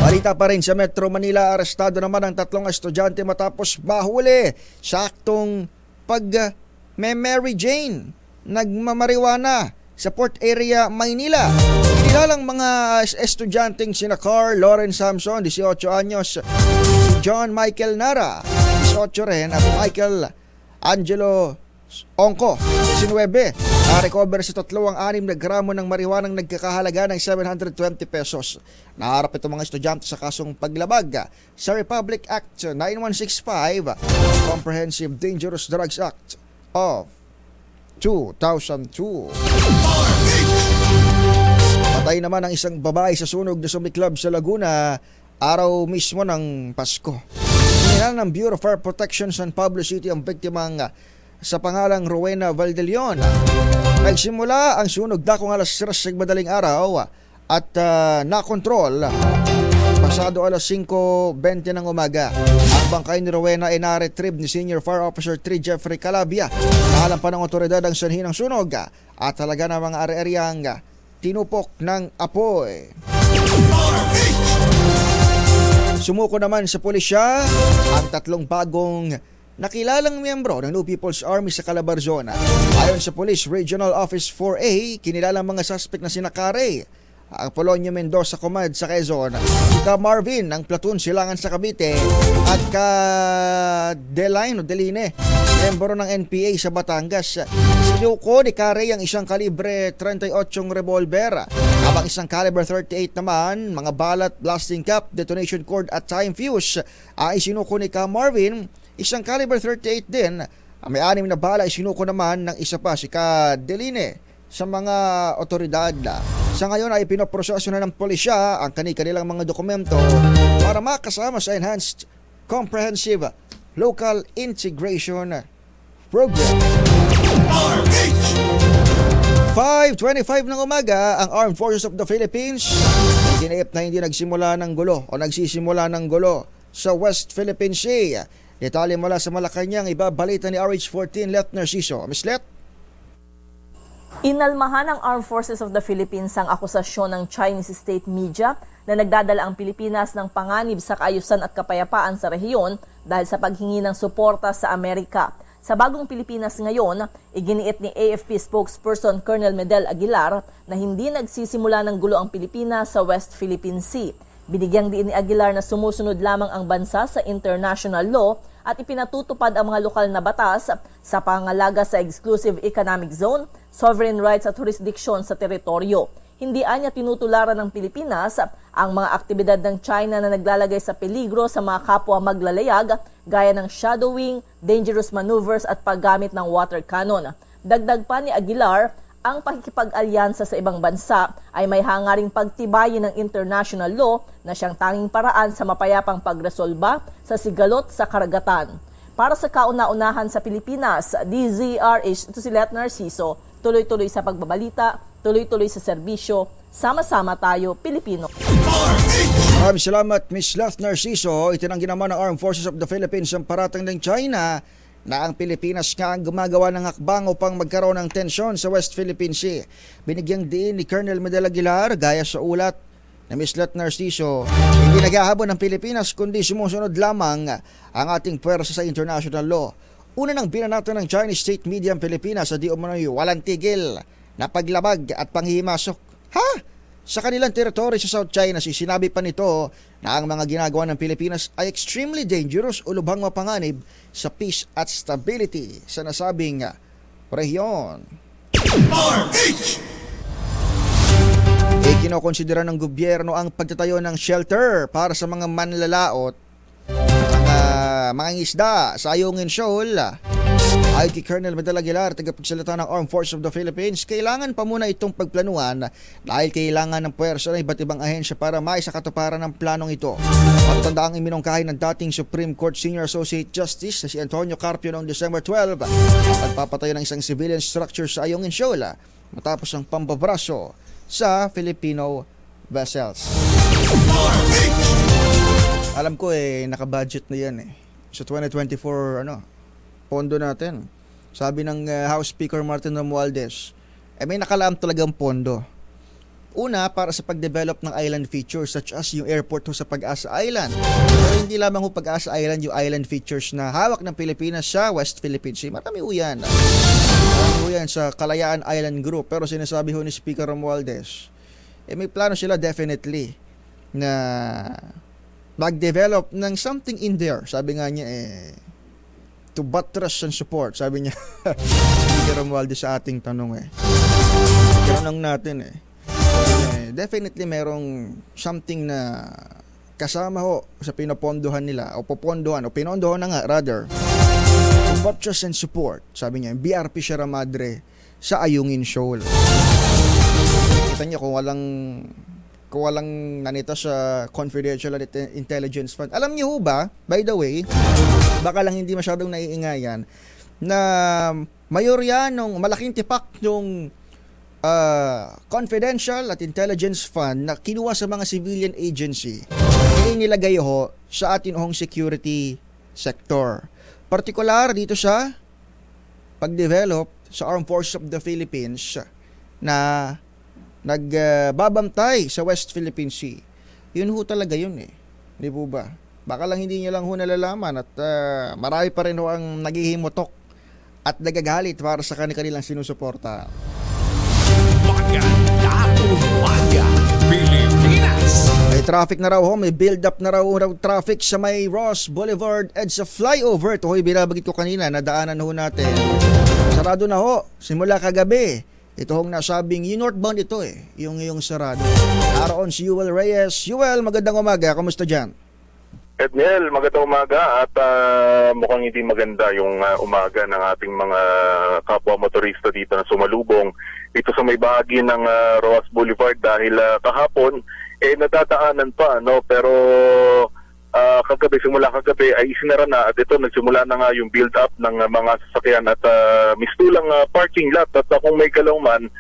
A: Balita pa rin sa Metro Manila, arestado naman ang 3 estudyante matapos mahuli sa aktong pag-Mary Jane. Nagmamariwana sa Port Area, Maynila. Kinilalang mga estudyanteng sina Carl Lawrence Samson, 18 anyos, si John Michael Nara, 18 rin, at Michael Angelo Ongko, 19, na-recover sa 3 ang 6 na gramo ng marijuanang nagkakahalaga ng 720 pesos. Naharap itong mga estudyante sa kasong paglabag sa Republic Act 9165, Comprehensive Dangerous Drugs Act of 2002. Patay naman ang isang babae sa sunog na sumiklab sa Laguna araw mismo ng Pasko. Sinilala ng Bureau of Fire Protection San Pablo City ang biktimang sa pangalang Rowena Valdelion. Nagsimula ang sunog dakong alas 3 madaling araw at nakontrol pasado alas 5:20 ng umaga. Ang bangkay ni Rowena ay na-retrieve ni Senior Fire Officer 3 Jeffrey Calabia. Naalam pa ng otoridad ang sanhi ng sunog at talaga ng mga are-areang tinupok ng apoy. Sumuko naman sa pulisya ang 3 bagong nakilalang miyembro ng New People's Army sa Calabarzon. Ayon sa Police Regional Office 4A, kinilalang mga suspect na sina Kare, ang Polonio Mendoza Comad sa Quezon, si Ka Marvin ng platoon Silangan sa Cavite, at Ka Deline, miyembro ng NPA sa Batangas. Sinuko ni Kare ang isang kalibre 38 revolver, habang isang caliber 38 naman, mga balat, blasting cap, detonation cord at time fuse ay sinuko ni Ka Marvin. Isang caliber 38 din, may 6 na bala ay sinuko naman ng isa pa, si Ka Deline, sa mga otoridad. Sa ngayon ay pinoproseso na ng pulisya ang kanilang mga dokumento para makasama sa Enhanced Comprehensive Local Integration Program. 5:25 ng umaga, ang Armed Forces of the Philippines giniit na hindi nagsisimula ng gulo sa West Philippine Sea. Detalye mula sa Malacanang, ibabalita ni RH14 Let Narciso. Ms. Let?
Q: Inalmahan ng Armed Forces of the Philippines ang akusasyon ng Chinese state media na nagdadala ang Pilipinas ng panganib sa kaayusan at kapayapaan sa rehiyon dahil sa paghingi ng suporta sa Amerika. Sa bagong Pilipinas ngayon, iginiit ni AFP spokesperson Colonel Medel Aguilar na hindi nagsisimula ng gulo ang Pilipinas sa West Philippine Sea. Binigyang diin ni Aguilar na sumusunod lamang ang bansa sa international law at ipinatutupad ang mga lokal na batas sa pangalaga sa exclusive economic zone, sovereign rights at jurisdiction sa teritoryo. Hindi anya tinutularan ng Pilipinas ang mga aktibidad ng China na naglalagay sa peligro sa mga kapwa maglalayag gaya ng shadowing, dangerous maneuvers at paggamit ng water cannon. Dagdag pa ni Aguilar, ang pakikipag-alyansa sa ibang bansa ay may hangaring pagtibayin ng international law na siyang tanging paraan sa mapayapang pagresolba sa sigalot sa karagatan. Para sa kauna-unahan sa Pilipinas, DZRH, ito si Let Narciso, tuloy-tuloy sa pagbabalita, tuloy-tuloy sa serbisyo, sama-sama tayo, Pilipino.
A: Maraming salamat, Ms. Leth Narciso. Itinanggi naman ng Armed Forces of the Philippines ang paratang ng China na ang Pilipinas nga ang gumagawa ng hakbang upang magkaroon ng tensyon sa West Philippine Sea. Binigyang diin ni Colonel Medel Aguilar, gaya sa ulat na Ms. Leth Narciso, hindi naghahabon ng Pilipinas kundi sumusunod lamang ang ating puwersa sa international law. Una nang binanato ng Chinese state media ang Pilipinas sa di umano'y walang tigil na paglabag at panghihimasok. Ha? Sa kanilang teritoryo sa South China Sea, sinabi pa nito na ang mga ginagawa ng Pilipinas ay extremely dangerous o lubhang mapanganib sa peace at stability sa nasabing rehiyon. Kinokonsidera ng gobyerno ang pagtatayo ng shelter para sa mga manlalaot, mga isda sa Ayungin Shoal. Ayon kay Colonel Medel Aguilar, tagapagsalita ng Armed Forces of the Philippines, kailangan pa muna itong pagplanuhan dahil kailangan ng puwersa ng iba't ibang ahensya para maisakatuparan ng planong ito. Patundaang iminungkahi ng dating Supreme Court Senior Associate Justice na si Antonio Carpio noong December 12 ang pagpapatayo ng isang civilian structure sa Ayungin Shoal matapos ang pambabraso sa Filipino vessels. Alam ko naka-budget na yan sa 2024 pondo natin. Sabi ng House Speaker Martin Romualdez, may nakalaam talagang pondo. Una, para sa pag-develop ng island features such as yung airport sa Pag-asa Island. Pero hindi lamang Pag-asa Island yung island features na hawak ng Pilipinas sa West Philippine Sea. Marami uyan. Sa Kalayaan Island Group. Pero sinasabi ni Speaker Romualdez, may plano sila definitely na mag-develop ng something in there. Sabi nga niya to buttress and support, sabi niya. Speaker Romualdez sa ating tanong tanong natin definitely merong something na kasama sa pinapondohan nila o popondohan o pinondohan na nga rather to buttress and support, sabi niya, BRP Sierra Madre sa Ayungin Shoal. Kita niyo kung walang nanita sa Confidential Intelligence Fund. Alam niyo ba, by the way, baka lang hindi masyadong naiingayan, na mayorya nung malaking tipak nung Confidential at Intelligence Fund na kinuha sa mga civilian agency ay nilagay sa ating security sector. Partikular dito sa pag-develop sa Armed Forces of the Philippines na nagbabantay sa West Philippine Sea. Yun talaga yun Di po ba? Baka lang hindi nyo lang nalalaman at marami pa rin ang naghihimutok at nagagalit para sa kanilang sinusuporta.
B: Magandang Pilipinas!
A: May traffic na raw may build up na raw traffic sa may Ross Boulevard edge sa flyover. Ito binabagit ko kanina, nadaanan natin. Sarado na simula kagabi. Ito nasabing yung northbound ito yung sarado. Naroon si Yuel Reyes. Yuel, magandang umaga. Kamusta dyan?
R: Edniel, magandang umaga at mukhang hindi maganda yung umaga ng ating mga kapwa motorista dito na sumalubong dito sa may bahagi ng Roas Boulevard dahil kahapon nadadaanan pa pero simula kagabi ay isinara na at ito nagsimula na nga yung build up ng mga sasakyan at mistulang parking lot at kung may galaw man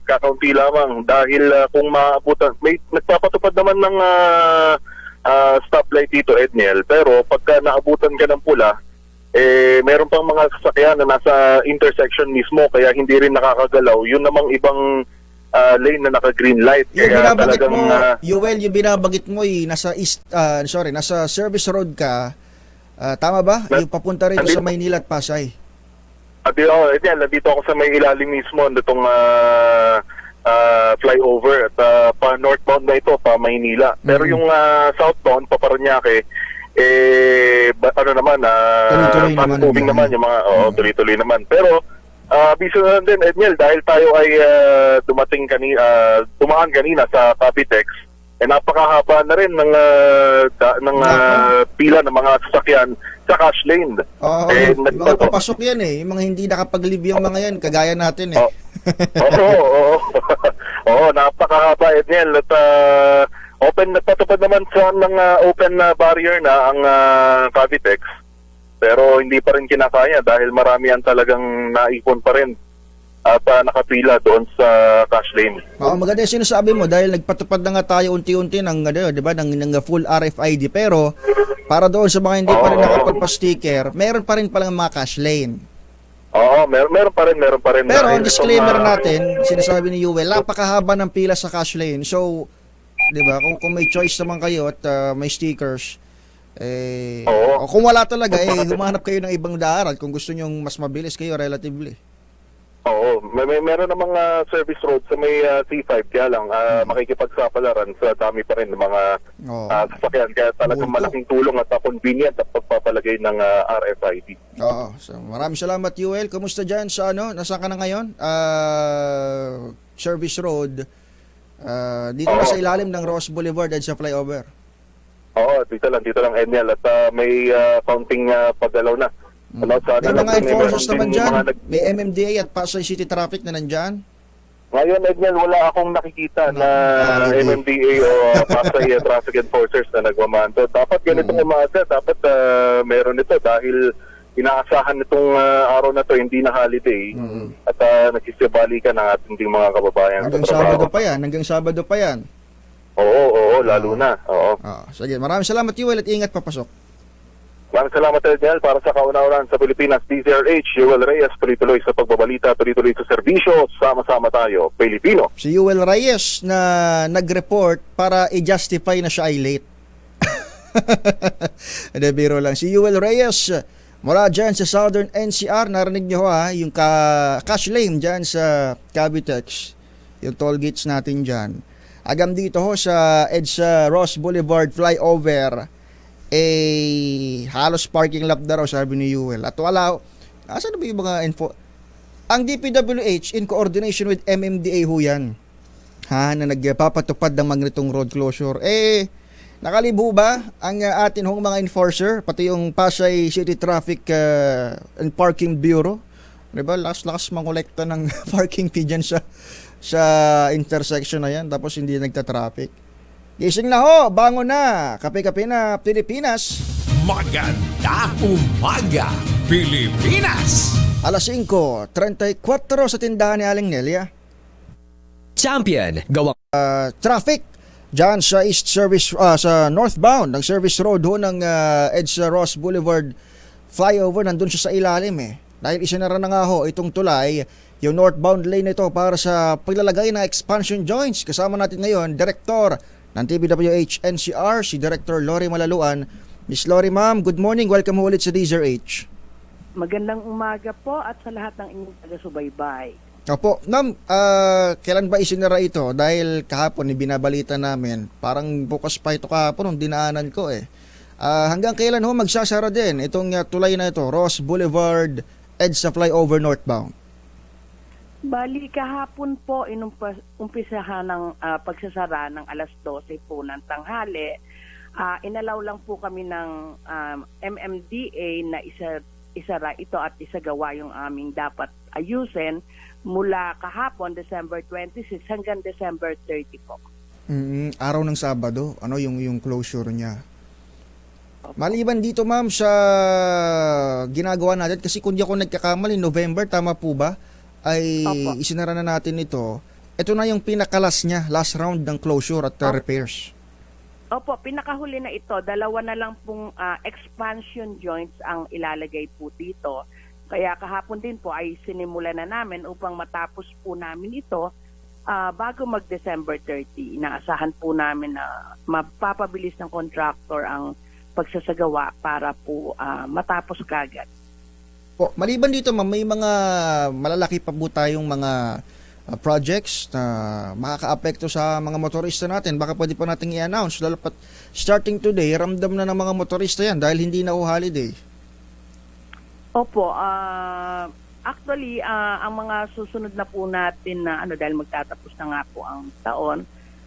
R: kakaunti lamang dahil kung maabutan may nagpapatupad naman ng stoplight dito, Edniel, pero pagka naabutan ka ng pula meron pang mga sasakyan na nasa intersection mismo kaya hindi rin nakakagalaw. Yun namang ibang lane na naka-green light. Kaya talagang
A: Yuel, yung binabagit mo nasa nasa service road ka. Tama ba? Yung papunta rito sa Maynila at Pasay.
R: Edniel, nandito ako sa may ilalim mismo nitong flyover at pa northbound na ito pa Maynila. Pero yung southbound pa Parañaque ano naman
A: Tuloy-tuloy
R: fast
A: naman
R: moving
A: ang
R: naman yung mga tuloy-tuloy naman. Pero biso na din Edniel dahil tayo ay dumaan kanina sa Cavitex napakahaba na rin ng pila ng mga sasakyan sa cash lane.
A: Oo, yung mga papasok yan yung mga hindi nakapag-leave yung mga yan, kagaya natin
R: Oo, napakahaba Edniel at nagpatupad naman sa ng open barrier na ang Cavitex. Pero hindi pa rin kinakaya dahil marami ang talagang naipon pa rin at nakapila doon sa cash lane.
A: Maganda yung sinasabi mo dahil nagpatupad na nga tayo unti-unti ng, di ba, ng full RFID pero para doon sa mga hindi pa rin nakapagpa-sticker, meron pa rin palang mga cash lane.
R: Oo, meron pa rin.
A: Pero ang disclaimer natin, sinasabi ni Yuel, napakahaba ng pila sa cash lane. So, di ba, kung may choice naman kayo at may stickers, o kung wala talaga, humanap kayo ng ibang daanan kung gusto nyong mas mabilis kayo relatively.
R: Oo, meron namang service road sa may C5 kaya lang makikipagsapalaran sa dami pa rin ng mga sasakyan kaya talagang malaking tulong at convenient at pagpapalagay ng RFID.
A: Oo, so maraming salamat Yuel. Kumusta dyan sa nasaan ka na ngayon? Service road dito na sa ilalim ng Ross Boulevard at sa flyover.
R: Oo, dito lang Edniel at may counting paggalaw na.
A: May mga enforcers naman dyan, may MMDA at Pasay City Traffic na nandyan.
R: Ngayon Edniel, wala akong nakikita na MMDA o Pasay Traffic Enforcers na nagmamanto. Dapat ganitong umaga, dapat meron ito dahil inaasahan nitong araw na to hindi na holiday at nagsisibali ka ng ating mga kababayan.
A: Hanggang Sabado pa yan.
R: Oo, lalo na. Oo.
A: Sige, maraming salamat Yuel at ingat papasok.
R: Maraming salamat Edniel para sa kauna-unahan sa Pilipinas. DZRH, Yuel Reyes, tuloy-tuloy sa pagbabalita, tuloy-tuloy sa serbisyo, sama-sama tayo, Pilipino.
A: Si Yuel Reyes na nag-report para i-justify na siya ay late. Hindi, biro lang. Si Yuel Reyes, mula dyan sa Southern NCR, narinig niyo yung cash lane dyan sa Cavitex, yung toll gates natin dyan. Agam dito sa EDSA Ross Boulevard flyover, halos parking lot na raw, sabi ni Yuel. At wala, asan na ba yung mga info? Ang DPWH in coordination with MMDA ho yan, na nagpapatupad ng magnetong road closure. Nakalibo ba ang atin hong mga enforcer, pati yung Pasay City Traffic and Parking Bureau? Diba, lakas mangolekta ng parking fee dyan sa intersection na yan, tapos hindi nagta-traffic. Gising na ho, bangon na, kape-kape na, Pilipinas.
B: Maganda umaga, Pilipinas.
A: Alas 5:34 sa tindahan ni Aling Nelia.
N: Champion, gawang
A: traffic dyan sa East Service, sa northbound ng Service Road ho ng EDSA Ross Boulevard flyover, nandun siya sa ilalim Dahil isinara na nga ho itong tulay, yung northbound lane ito para sa paglalagay ng expansion joints. Kasama natin ngayon, Director ng TPWH NCR, si Director Lori Malaluan. Miss Lori, ma'am, good morning. Welcome ulit sa DZRH.
S: Magandang umaga po at sa lahat ng inyong taga-subaybay.
A: Opo, ma'am, kailan ba isinara ito? Dahil kahapon, binabalita namin, parang bukas pa ito kahapon, dinaanan ko hanggang kailan ho magsasara din itong tulay na ito, Ross Boulevard, EDSA flyover northbound?
S: Bali, kahapon po umpisahan ng pagsasara ng alas 12 po ng tanghali. Inalaw lang po kami ng MMDA na isara ito at isagawa yung aming dapat ayusin mula kahapon, December 26 hanggang December 30 po.
A: Araw ng Sabado, yung closure niya? Maliban dito ma'am sa ginagawa natin, kasi kung di ako nagkakamali, November, tama po ba? Ay isinara na natin ito. Ito na yung pinakalas niya, last round ng closure at repairs.
S: Opo, pinakahuli na ito. Dalawa na lang pong expansion joints ang ilalagay po dito. Kaya kahapon din po ay sinimula na namin upang matapos po namin ito bago mag-December 30. Inaasahan po namin na mapapabilis ng contractor ang pagsasagawa para po matapos kagad.
A: Maliban dito ma'am, may mga malalaki pa po tayong mga projects na makakaapekto sa mga motorista natin. Baka pwede pa nating i-announce. Lalo pat starting today, ramdam na ng mga motorista yan dahil hindi na holiday.
S: Opo, actually, ang mga susunod na po natin na dahil magtatapos na nga po ang taon,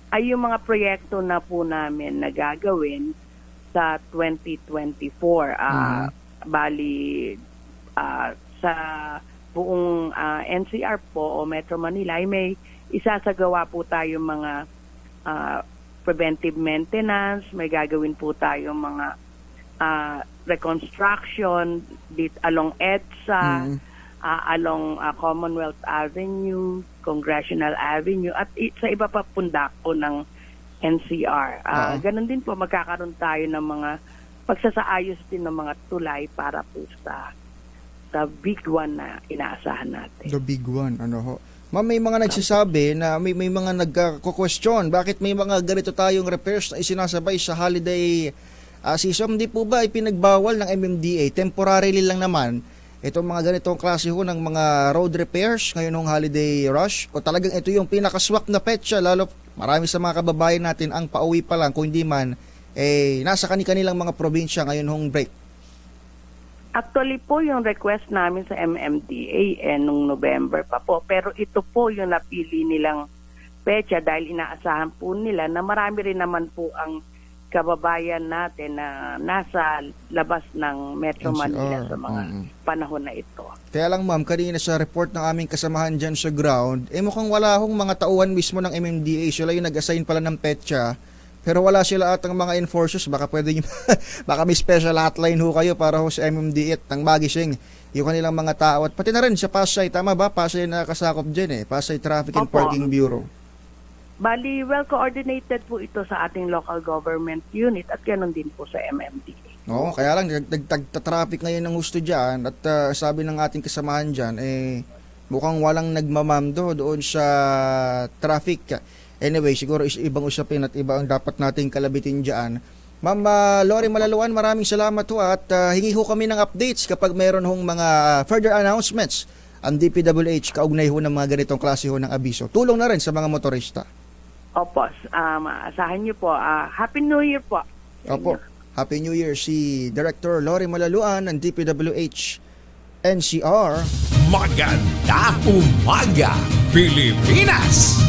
S: ay yung mga proyekto na po namin na gagawin sa 2024. Bali, sa buong NCR po o Metro Manila ay may isasagawa po tayo mga preventive maintenance, may gagawin po tayo mga reconstruction along EDSA, along Commonwealth Avenue, Congressional Avenue, at sa iba pa pundak po ng NCR. Ganon din po, magkakaroon tayo ng mga pagsasaayos din ng mga tulay para po sa big one na inaasahan natin.
A: The big one, ho? Ma'am, may mga nagsasabi na may mga nagko-question, bakit may mga ganito tayong repairs na isinasabay sa holiday season? Hindi po ba ipinagbawal ng MMDA? Temporarily lang naman itong mga ganitong klase ho ng mga road repairs ngayon ng holiday rush? O talagang ito yung pinakaswak na petsa, lalo marami sa mga kababayan natin ang pauwi pa lang, kung hindi man, nasa kanilang mga probinsya ngayon hong break?
S: Actually po yung request namin sa MMDA nung November pa po. Pero ito po yung napili nilang petsa dahil inaasahan po nila na marami rin naman po ang kababayan natin na nasa labas ng Metro Manila sa mga panahon na ito.
A: Kaya lang ma'am, kanina sa report ng aming kasamahan dyan sa ground, mukhang wala hong mga tauhan mismo ng MMDA. Sila yung nag-assign pala ng petsa. Pero wala sila atang mga enforcers. Baka pwede nyo, baka may special hotline ho kayo para ho sa MMDA at ng magising yung kanilang mga tao. At pati na rin sa Pasay, tama ba? Pasay na kasakop dyan Pasay Traffic and Parking Bureau.
S: Bali, well coordinated po ito sa ating local government unit at ganoon din po sa MMDA.
A: Oo, kaya lang nagtag-traffic ngayon ng gusto dyan at sabi ng ating kasamahan dyan, mukhang walang nagmamando doon sa traffic. Anyway, siguro ibang usapin at iba ang dapat nating kalabitin dyan. Ma'am Lori Malaluan, maraming salamat ho at hingi ho kami ng updates kapag mayroon hong mga further announcements ang DPWH kaugnay ho ng mga ganitong klase ho ng abiso. Tulong na rin sa mga motorista.
S: Opo, asahan niyo po. Happy New Year po.
A: Opo, Happy New Year si Director Lori Malaluan ng DPWH NCR.
B: Maganda umaga, Pilipinas!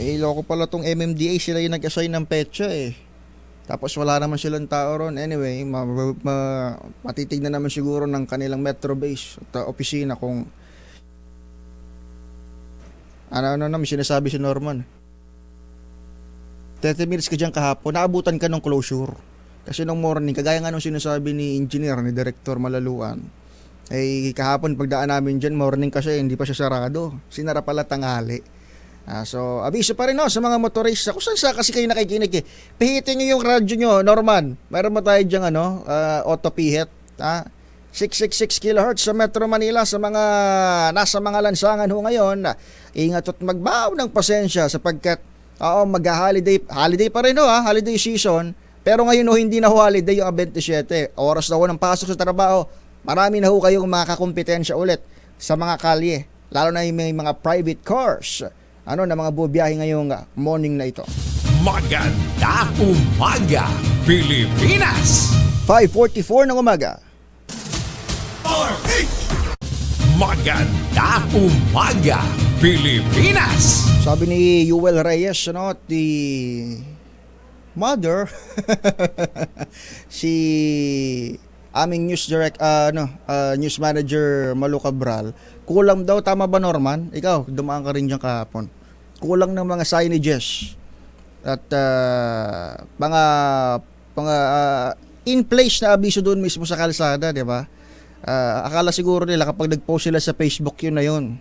A: Loko pala tong MMDA, sila yung nag-assign ng petsa Tapos wala naman silang tao ron. Anyway, matitignan naman siguro ng kanilang metro base at opisina kung ano naman sinasabi si Norman. 30 minutes ka dyan kahapon, naabutan ka ng closure. Kasi nung morning, kagaya nga nung sinasabi ni engineer, ni Director Malaluan, kahapon pagdaan namin dyan, morning kasi hindi pa siya sarado. Sinara pala tanghali. So, abiso pa rin sa mga motorista. Kung saan kasi kayo nakikinig Pihitin nyo yung radyo nyo, Norman. Mayroon ba tayo dyan auto pihit? 666 kHz sa Metro Manila sa mga nasa mga lansangan ho ngayon. Ingat at magbaw ng pasensya sapagkat holiday pa rin holiday season. Pero ngayon hindi na holiday yung 27. Oras na ng pasok sa trabaho. Marami na kayong makakompetensya ulit sa mga kalye. Lalo na yung mga private cars. Na mga bubiyahe ngayong morning na ito.
B: Maganda umaga, Pilipinas!
A: 5:44 ng umaga.
B: Maganda umaga, Pilipinas!
A: Sabi ni Yuel Reyes, the mother, si aming news news manager Malu Cabral, kulang daw, tama ba Norman? Ikaw, dumaan ka rin dyan kahapon. Kulang ng mga signages at mga in place na abiso doon mismo sa kalsada, di ba? Akala siguro nila kapag nag-post sila sa Facebook yun na yun.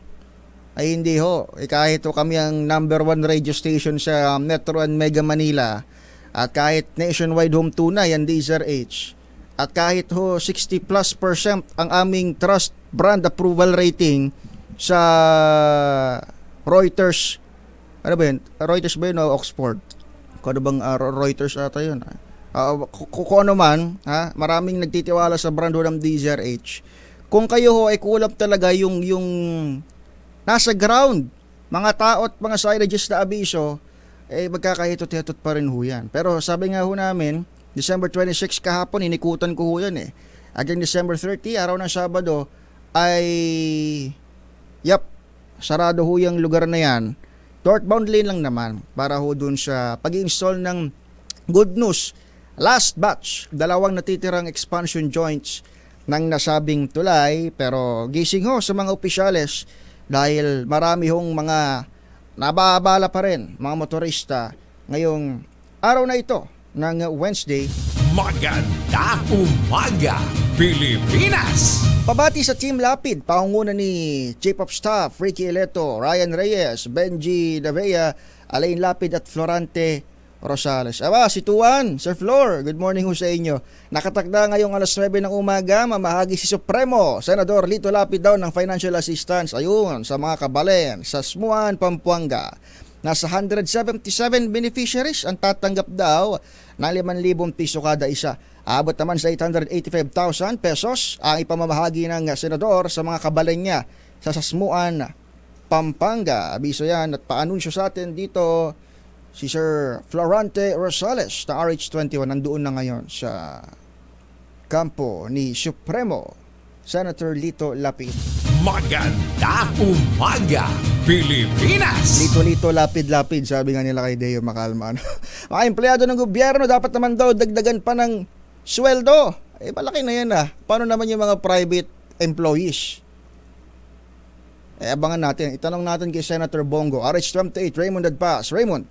A: Ay hindi ho. Kahit kami ang number 1 radio station sa Metro and Mega Manila at kahit nationwide home tunay ang DZRH at kahit 60+% ang aming trust brand approval rating sa Reuters. Ano ba yun? Reuters ba yun o Oxford? Kung ano bang Reuters ata yun? Kung ano man, maraming nagtitiwala sa brand ng DZRH. Kung kayo ay kulang talaga yung nasa ground mga tao at mga signages na abiso, magkakahitot-hitot pa rin ho yan. Pero sabi nga ho namin, December 26 kahapon, inikutan ko ho yan Hanggang December 30, araw ng Sabado, ay, sarado ho yung lugar na yan. Northbound lane lang naman para ho dun sa pag-install ng good news. Last batch, 2 natitirang expansion joints ng nasabing tulay, pero gising ho sa mga opisyales dahil marami hong mga nababala pa rin mga motorista ngayong araw na ito ng Wednesday.
B: Magandang umaga, Pilipinas!
A: Pabati sa Team Lapid, pangunguna ni Chief of Staff Ricky Eleto, Ryan Reyes, Benji Davea, Alain Lapid at Florante Rosales. Si Tuan, Sir Flor, good morning ho sa inyo. Nakatakda ngayong alas 9 ng umaga, mamahagi si Supremo, Senador Lito Lapid daw ng financial assistance, ayun, sa mga kabalen, sa Smuan, Pampanga. Nasa 177 beneficiaries ang tatanggap daw ng 5,000 piso kada isa. Abot naman sa 885,000 pesos ang ipamamahagi ng senador sa mga kabalen niya sa Sasmuan, Pampanga. Abiso yan at paanunsyo sa atin dito si Sir Florante Rosales na RH21 nandoon na ngayon sa kampo ni Supremo Senator Lito Lapid.
B: Magandang umaga, Pilipinas!
A: Lito lapid-lapid, sabi nga nila kay Deo Macalma. Mga empleyado ng gobyerno dapat naman daw dagdagan pa ng sweldo. Malaki na yan Paano naman yung mga private employees? Abangan natin. Itanong natin kay Senator Bongo. RH28, Raymond Adpas. Raymond.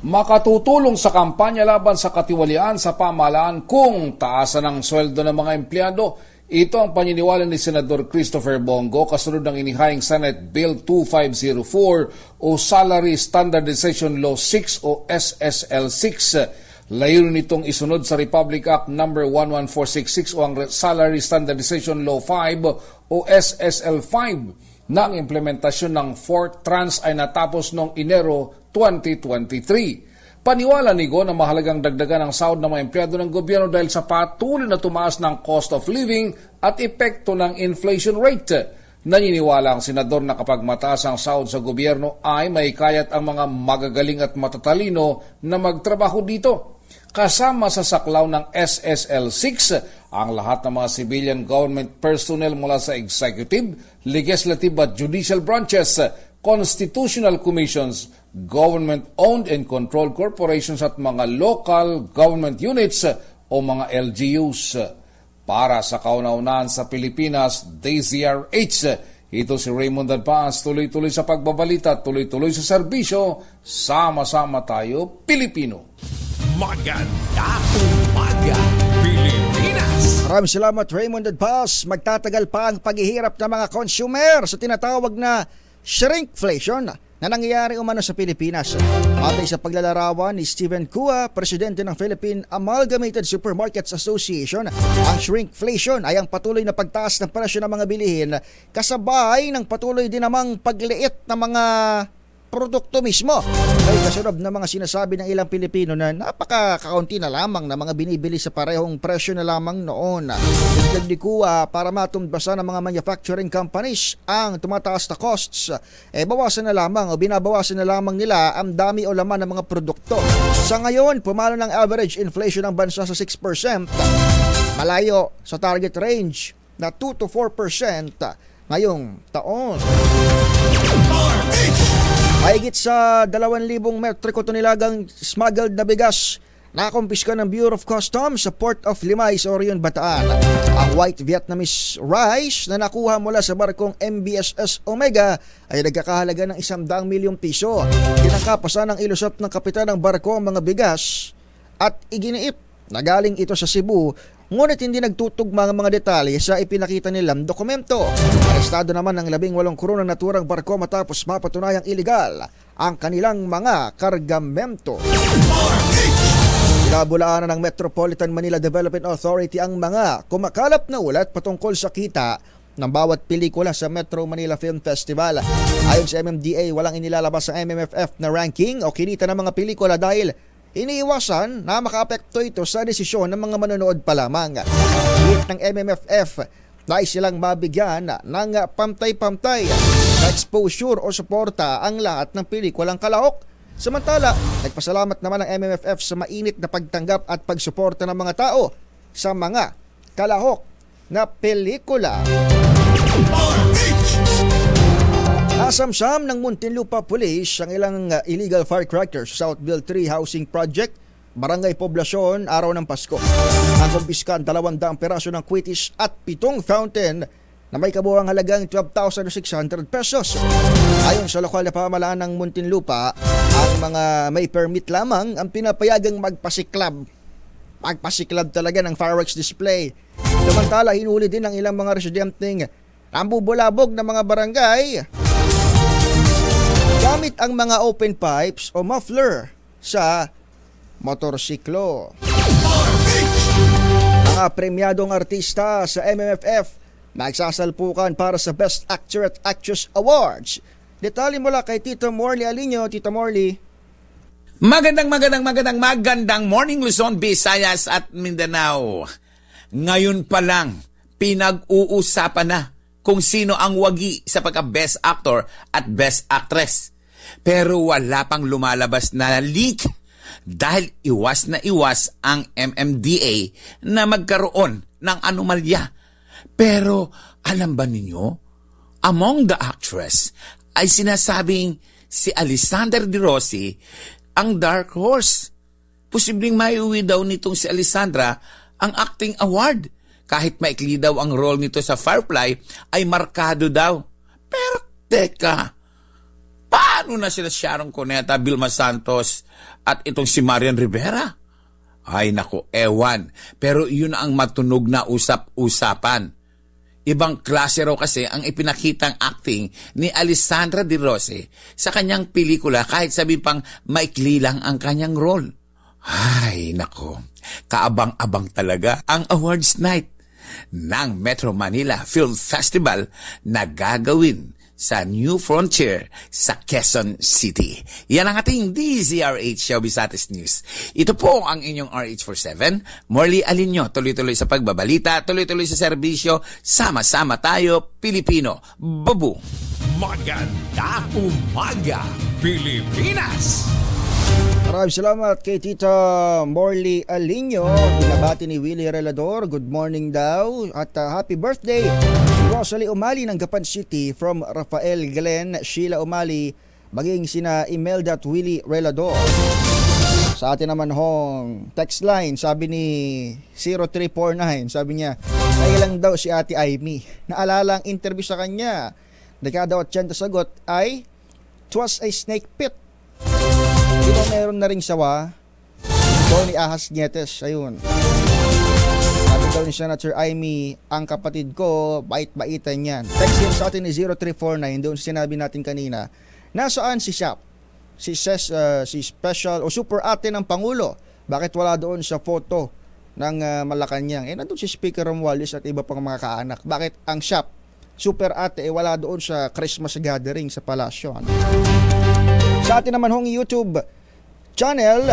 T: Makatutulong sa kampanya laban sa katiwalian sa pamahalaan kung taasan ang sweldo ng mga empleyado. Ito ang paniniwala ni Senador Christopher Bongo kasunod ng inihaying Senate Bill 2504 o Salary Standardization Law 6 o SSL 6. Layunin nitong isunod sa Republic Act No. 11466 o ang Salary Standardization Law 5 o SSL 5 na ang implementasyon ng 4th tranche ay natapos noong Enero 2023. Paniwala ni Go na mahalagang dagdagan ang sahod ng mga empleyado ng gobyerno dahil sa patuloy na tumaas ng cost of living at epekto ng inflation rate. Naniniwala ang senador na kapag mataas ang sahod sa gobyerno ay may kayat ang mga magagaling at matatalino na magtrabaho dito. Kasama sa saklaw ng SSL 6 ang lahat ng mga civilian government personnel mula sa executive, legislative at judicial branches, constitutional commissions, government-owned and controlled corporations at mga local government units o mga LGUs. Para sa kauna-unahan sa Pilipinas, DZRH, ito si Raymond Advance, tuloy-tuloy sa pagbabalita, tuloy-tuloy sa serbisyo, sama-sama tayo, Pilipino.
B: Magandang umaga, Pilipinas!
A: Maraming salamat Raymond Advance. Magtatagal pa ang paghihirap ng mga consumer sa tinatawag na shrinkflation na nangyayari umano sa Pilipinas. Batay sa paglalarawan ni Steven Kua, presidente ng Philippine Amalgamated Supermarkets Association, ang shrinkflation ay ang patuloy na pagtaas ng presyo ng mga bilihin kasabay ng patuloy din namang pagliit ng mga produkto mismo. Ay kasunod ng mga sinasabi ng ilang Pilipino na napaka-kaunti na lamang na mga binibili sa parehong presyo na lamang noon. Dagdag ni Kua, para matumbasan ng mga manufacturing companies ang tumataas na costs, bawasan na lamang o binabawasan na lamang nila ang dami o laman ng mga produkto. Sa ngayon, pumalo ng average inflation ng bansa sa 6%, malayo sa target range na 2 to 4% ngayong taon. Mahigit sa 2,000 metriko tonelagang smuggled na bigas na kumpiska ng Bureau of Customs sa Port of Limay sa Orion, Bataan. Ang white Vietnamese rice na nakuha mula sa barkong MBSS Omega ay nagkakahalaga ng 100 milyong piso. Tinangkapasan ng ilusot ng kapitan ng barko ang mga bigas at iginiit na galing ito sa Cebu, ngunit hindi nagtutugma ang mga detalye sa ipinakita nilang dokumento. Arestado naman ng 18 crew ng naturang barko matapos mapatunayang iligal ang kanilang mga kargamento. Pinabulaanan ng Metropolitan Manila Development Authority ang mga kumakalap na ulat patungkol sa kita ng bawat pelikula sa Metro Manila Film Festival. Ayon sa MMDA, walang inilalabas sa MMFF na ranking o kinita ng mga pelikula dahil iniiwasan na makaapekto ito sa desisyon ng mga manonood pa lamang. Hit ng MMFF, nais silang mabigyan ng pantay-pantay na exposure o suporta ang lahat ng pelikulang kalahok. Samantala, nagpasalamat naman ang MMFF sa mainit na pagtanggap at pagsuporta ng mga tao sa mga kalahok na pelikula. Nasamsam ng Muntinlupa Police ang ilang illegal firecrackers sa Southville 3 Housing Project, Barangay Poblasyon, araw ng Pasko. Nakumbiskan 200 peraso ng kwitis at 7 fountain na may kabuuang halagang 12,600 pesos. Ayon sa lokal na pamahalaan ng Muntinlupa, ang mga may permit lamang ang pinapayagang magpasiklab. Magpasiklab talaga ng fireworks display. Samantala, hinuli din ng ilang mga residenteng nambubulabog ng mga barangay gamit ang mga open pipes o muffler sa motorsiklo. Mga premyadong artista sa MMFF nagsasalpukan para sa Best Actor at Actress Awards. Detalye mula kay Tito Morley Alinio. Tito Morley.
U: Magandang morning Luzon, Visayas at Mindanao. Ngayon pa lang, pinag-uusapan na kung sino ang wagi sa pagka-Best Actor at Best Actress. Pero wala pang lumalabas na leak dahil iwas na iwas ang MMDA na magkaroon ng anomalya. Pero alam ba ninyo, among the actress ay sinasabing si Alessandra De Rossi ang dark horse. Posibleng maiuwi daw nitong si Alessandra ang acting award. Kahit maikli daw ang role nito sa Firefly, ay markado daw. Pero teka, paano na sila Sharon Cuneta, Vilma Santos at itong si Marian Rivera? Ay naku, ewan. Pero yun ang matunog na usap-usapan. Ibang klase raw kasi ang ipinakitang acting ni Alessandra De Rossi sa kanyang pelikula kahit sabi pang maikli lang ang kanyang role. Ay nako, kaabang-abang talaga ang awards night ng Metro Manila Film Festival na gagawin sa New Frontier sa Quezon City. Yan ang ating DZRH Showbiz Artist News. Ito po ang inyong RH47, Morley Alinio. Tuloy-tuloy sa pagbabalita, tuloy-tuloy sa serbisyo, sama-sama tayo, Pilipino. Babu!
B: Maganda umaga, Pilipinas!
A: Maraming salamat kay Tita Morley Alinio. Binabati ni Willie Relador. Good morning daw. At happy birthday Rosalie Umali ng Gapan City from Rafael Glenn, Sheila Umali, maging sina Imelda at Willie Relador. Sa atin naman hong text line, sabi ni 0349, sabi niya, ay lang daw si Ate Aimee. Naalala ang interview sa kanya. Dekada 80 sagot ay, it was a snake pit. Dito meron na ring sawa. Tony Ahas Nietes, ayun. Sabi daw ni Senator Aimee, ang kapatid ko, bait-baitan yan. Text yun sa atin ni 0349, doon sinabi natin kanina, nasaan si Shap? Si special o super ate ng Pangulo. Bakit wala doon sa photo ng Malacanang? Nandun si Speaker Romualdez at iba pang mga kaanak. Bakit ang Shap, super ate, wala doon sa Christmas gathering sa palasyo? Sa atin naman hong YouTube channel,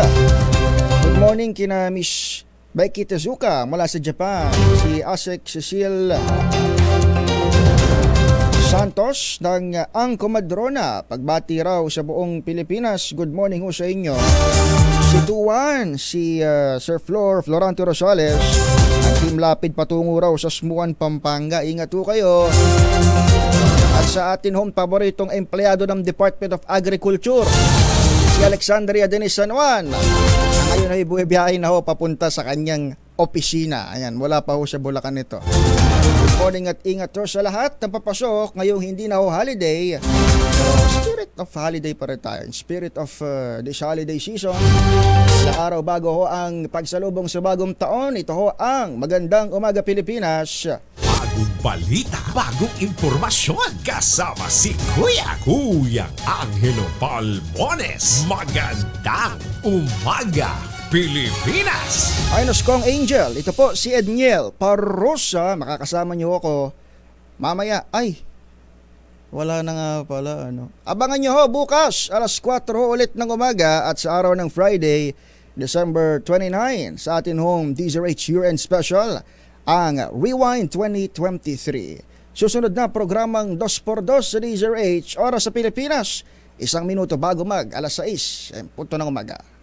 A: good morning kina Miss Becky Tezuka mula sa Japan, si Asek Cecil Santos ng Ang Comadrona, pagbati raw sa buong Pilipinas. Good morning ho sa inyo. Si Tuan, si Sir Florante Rosales, ang Team Lapid patungo raw sa Smuan, Pampanga. Ingat ho kayo. At sa atin hong paboritong empleyado ng Department of Agriculture, si Alexandria Dennis San Juan, na ngayon ay buwibiyahin na ho papunta sa kanyang opisina. Ayan, wala pa ho sa Bulacan nito. Good morning at ingat ho sa lahat ng papasok. Ngayong hindi na ho holiday, spirit of holiday pa rin tayo. Spirit of this holiday season. Ilang araw bago ho ang pagsalubong sa bagong taon. Ito ho ang Magandang Umaga Pilipinas.
B: Bagong balita, bagong impormasyon. Kasama si Kuyang Angelo Palmones. Magandang umaga, Pilipinas!
A: Ayos kong Angel, ito po si Edniel Parrosa. Makakasama niyo ako mamaya. Ay, wala na nga pala. Abangan niyo ho bukas, alas 4 ho ulit ng umaga at sa araw ng Friday, December 29, sa atin hong DZRH Year-End Special. ang Rewind 2023. Susunod na programang 2x2 sa DZRH, oras sa Pilipinas, 1 minuto bago mag alas 6 punto ng umaga.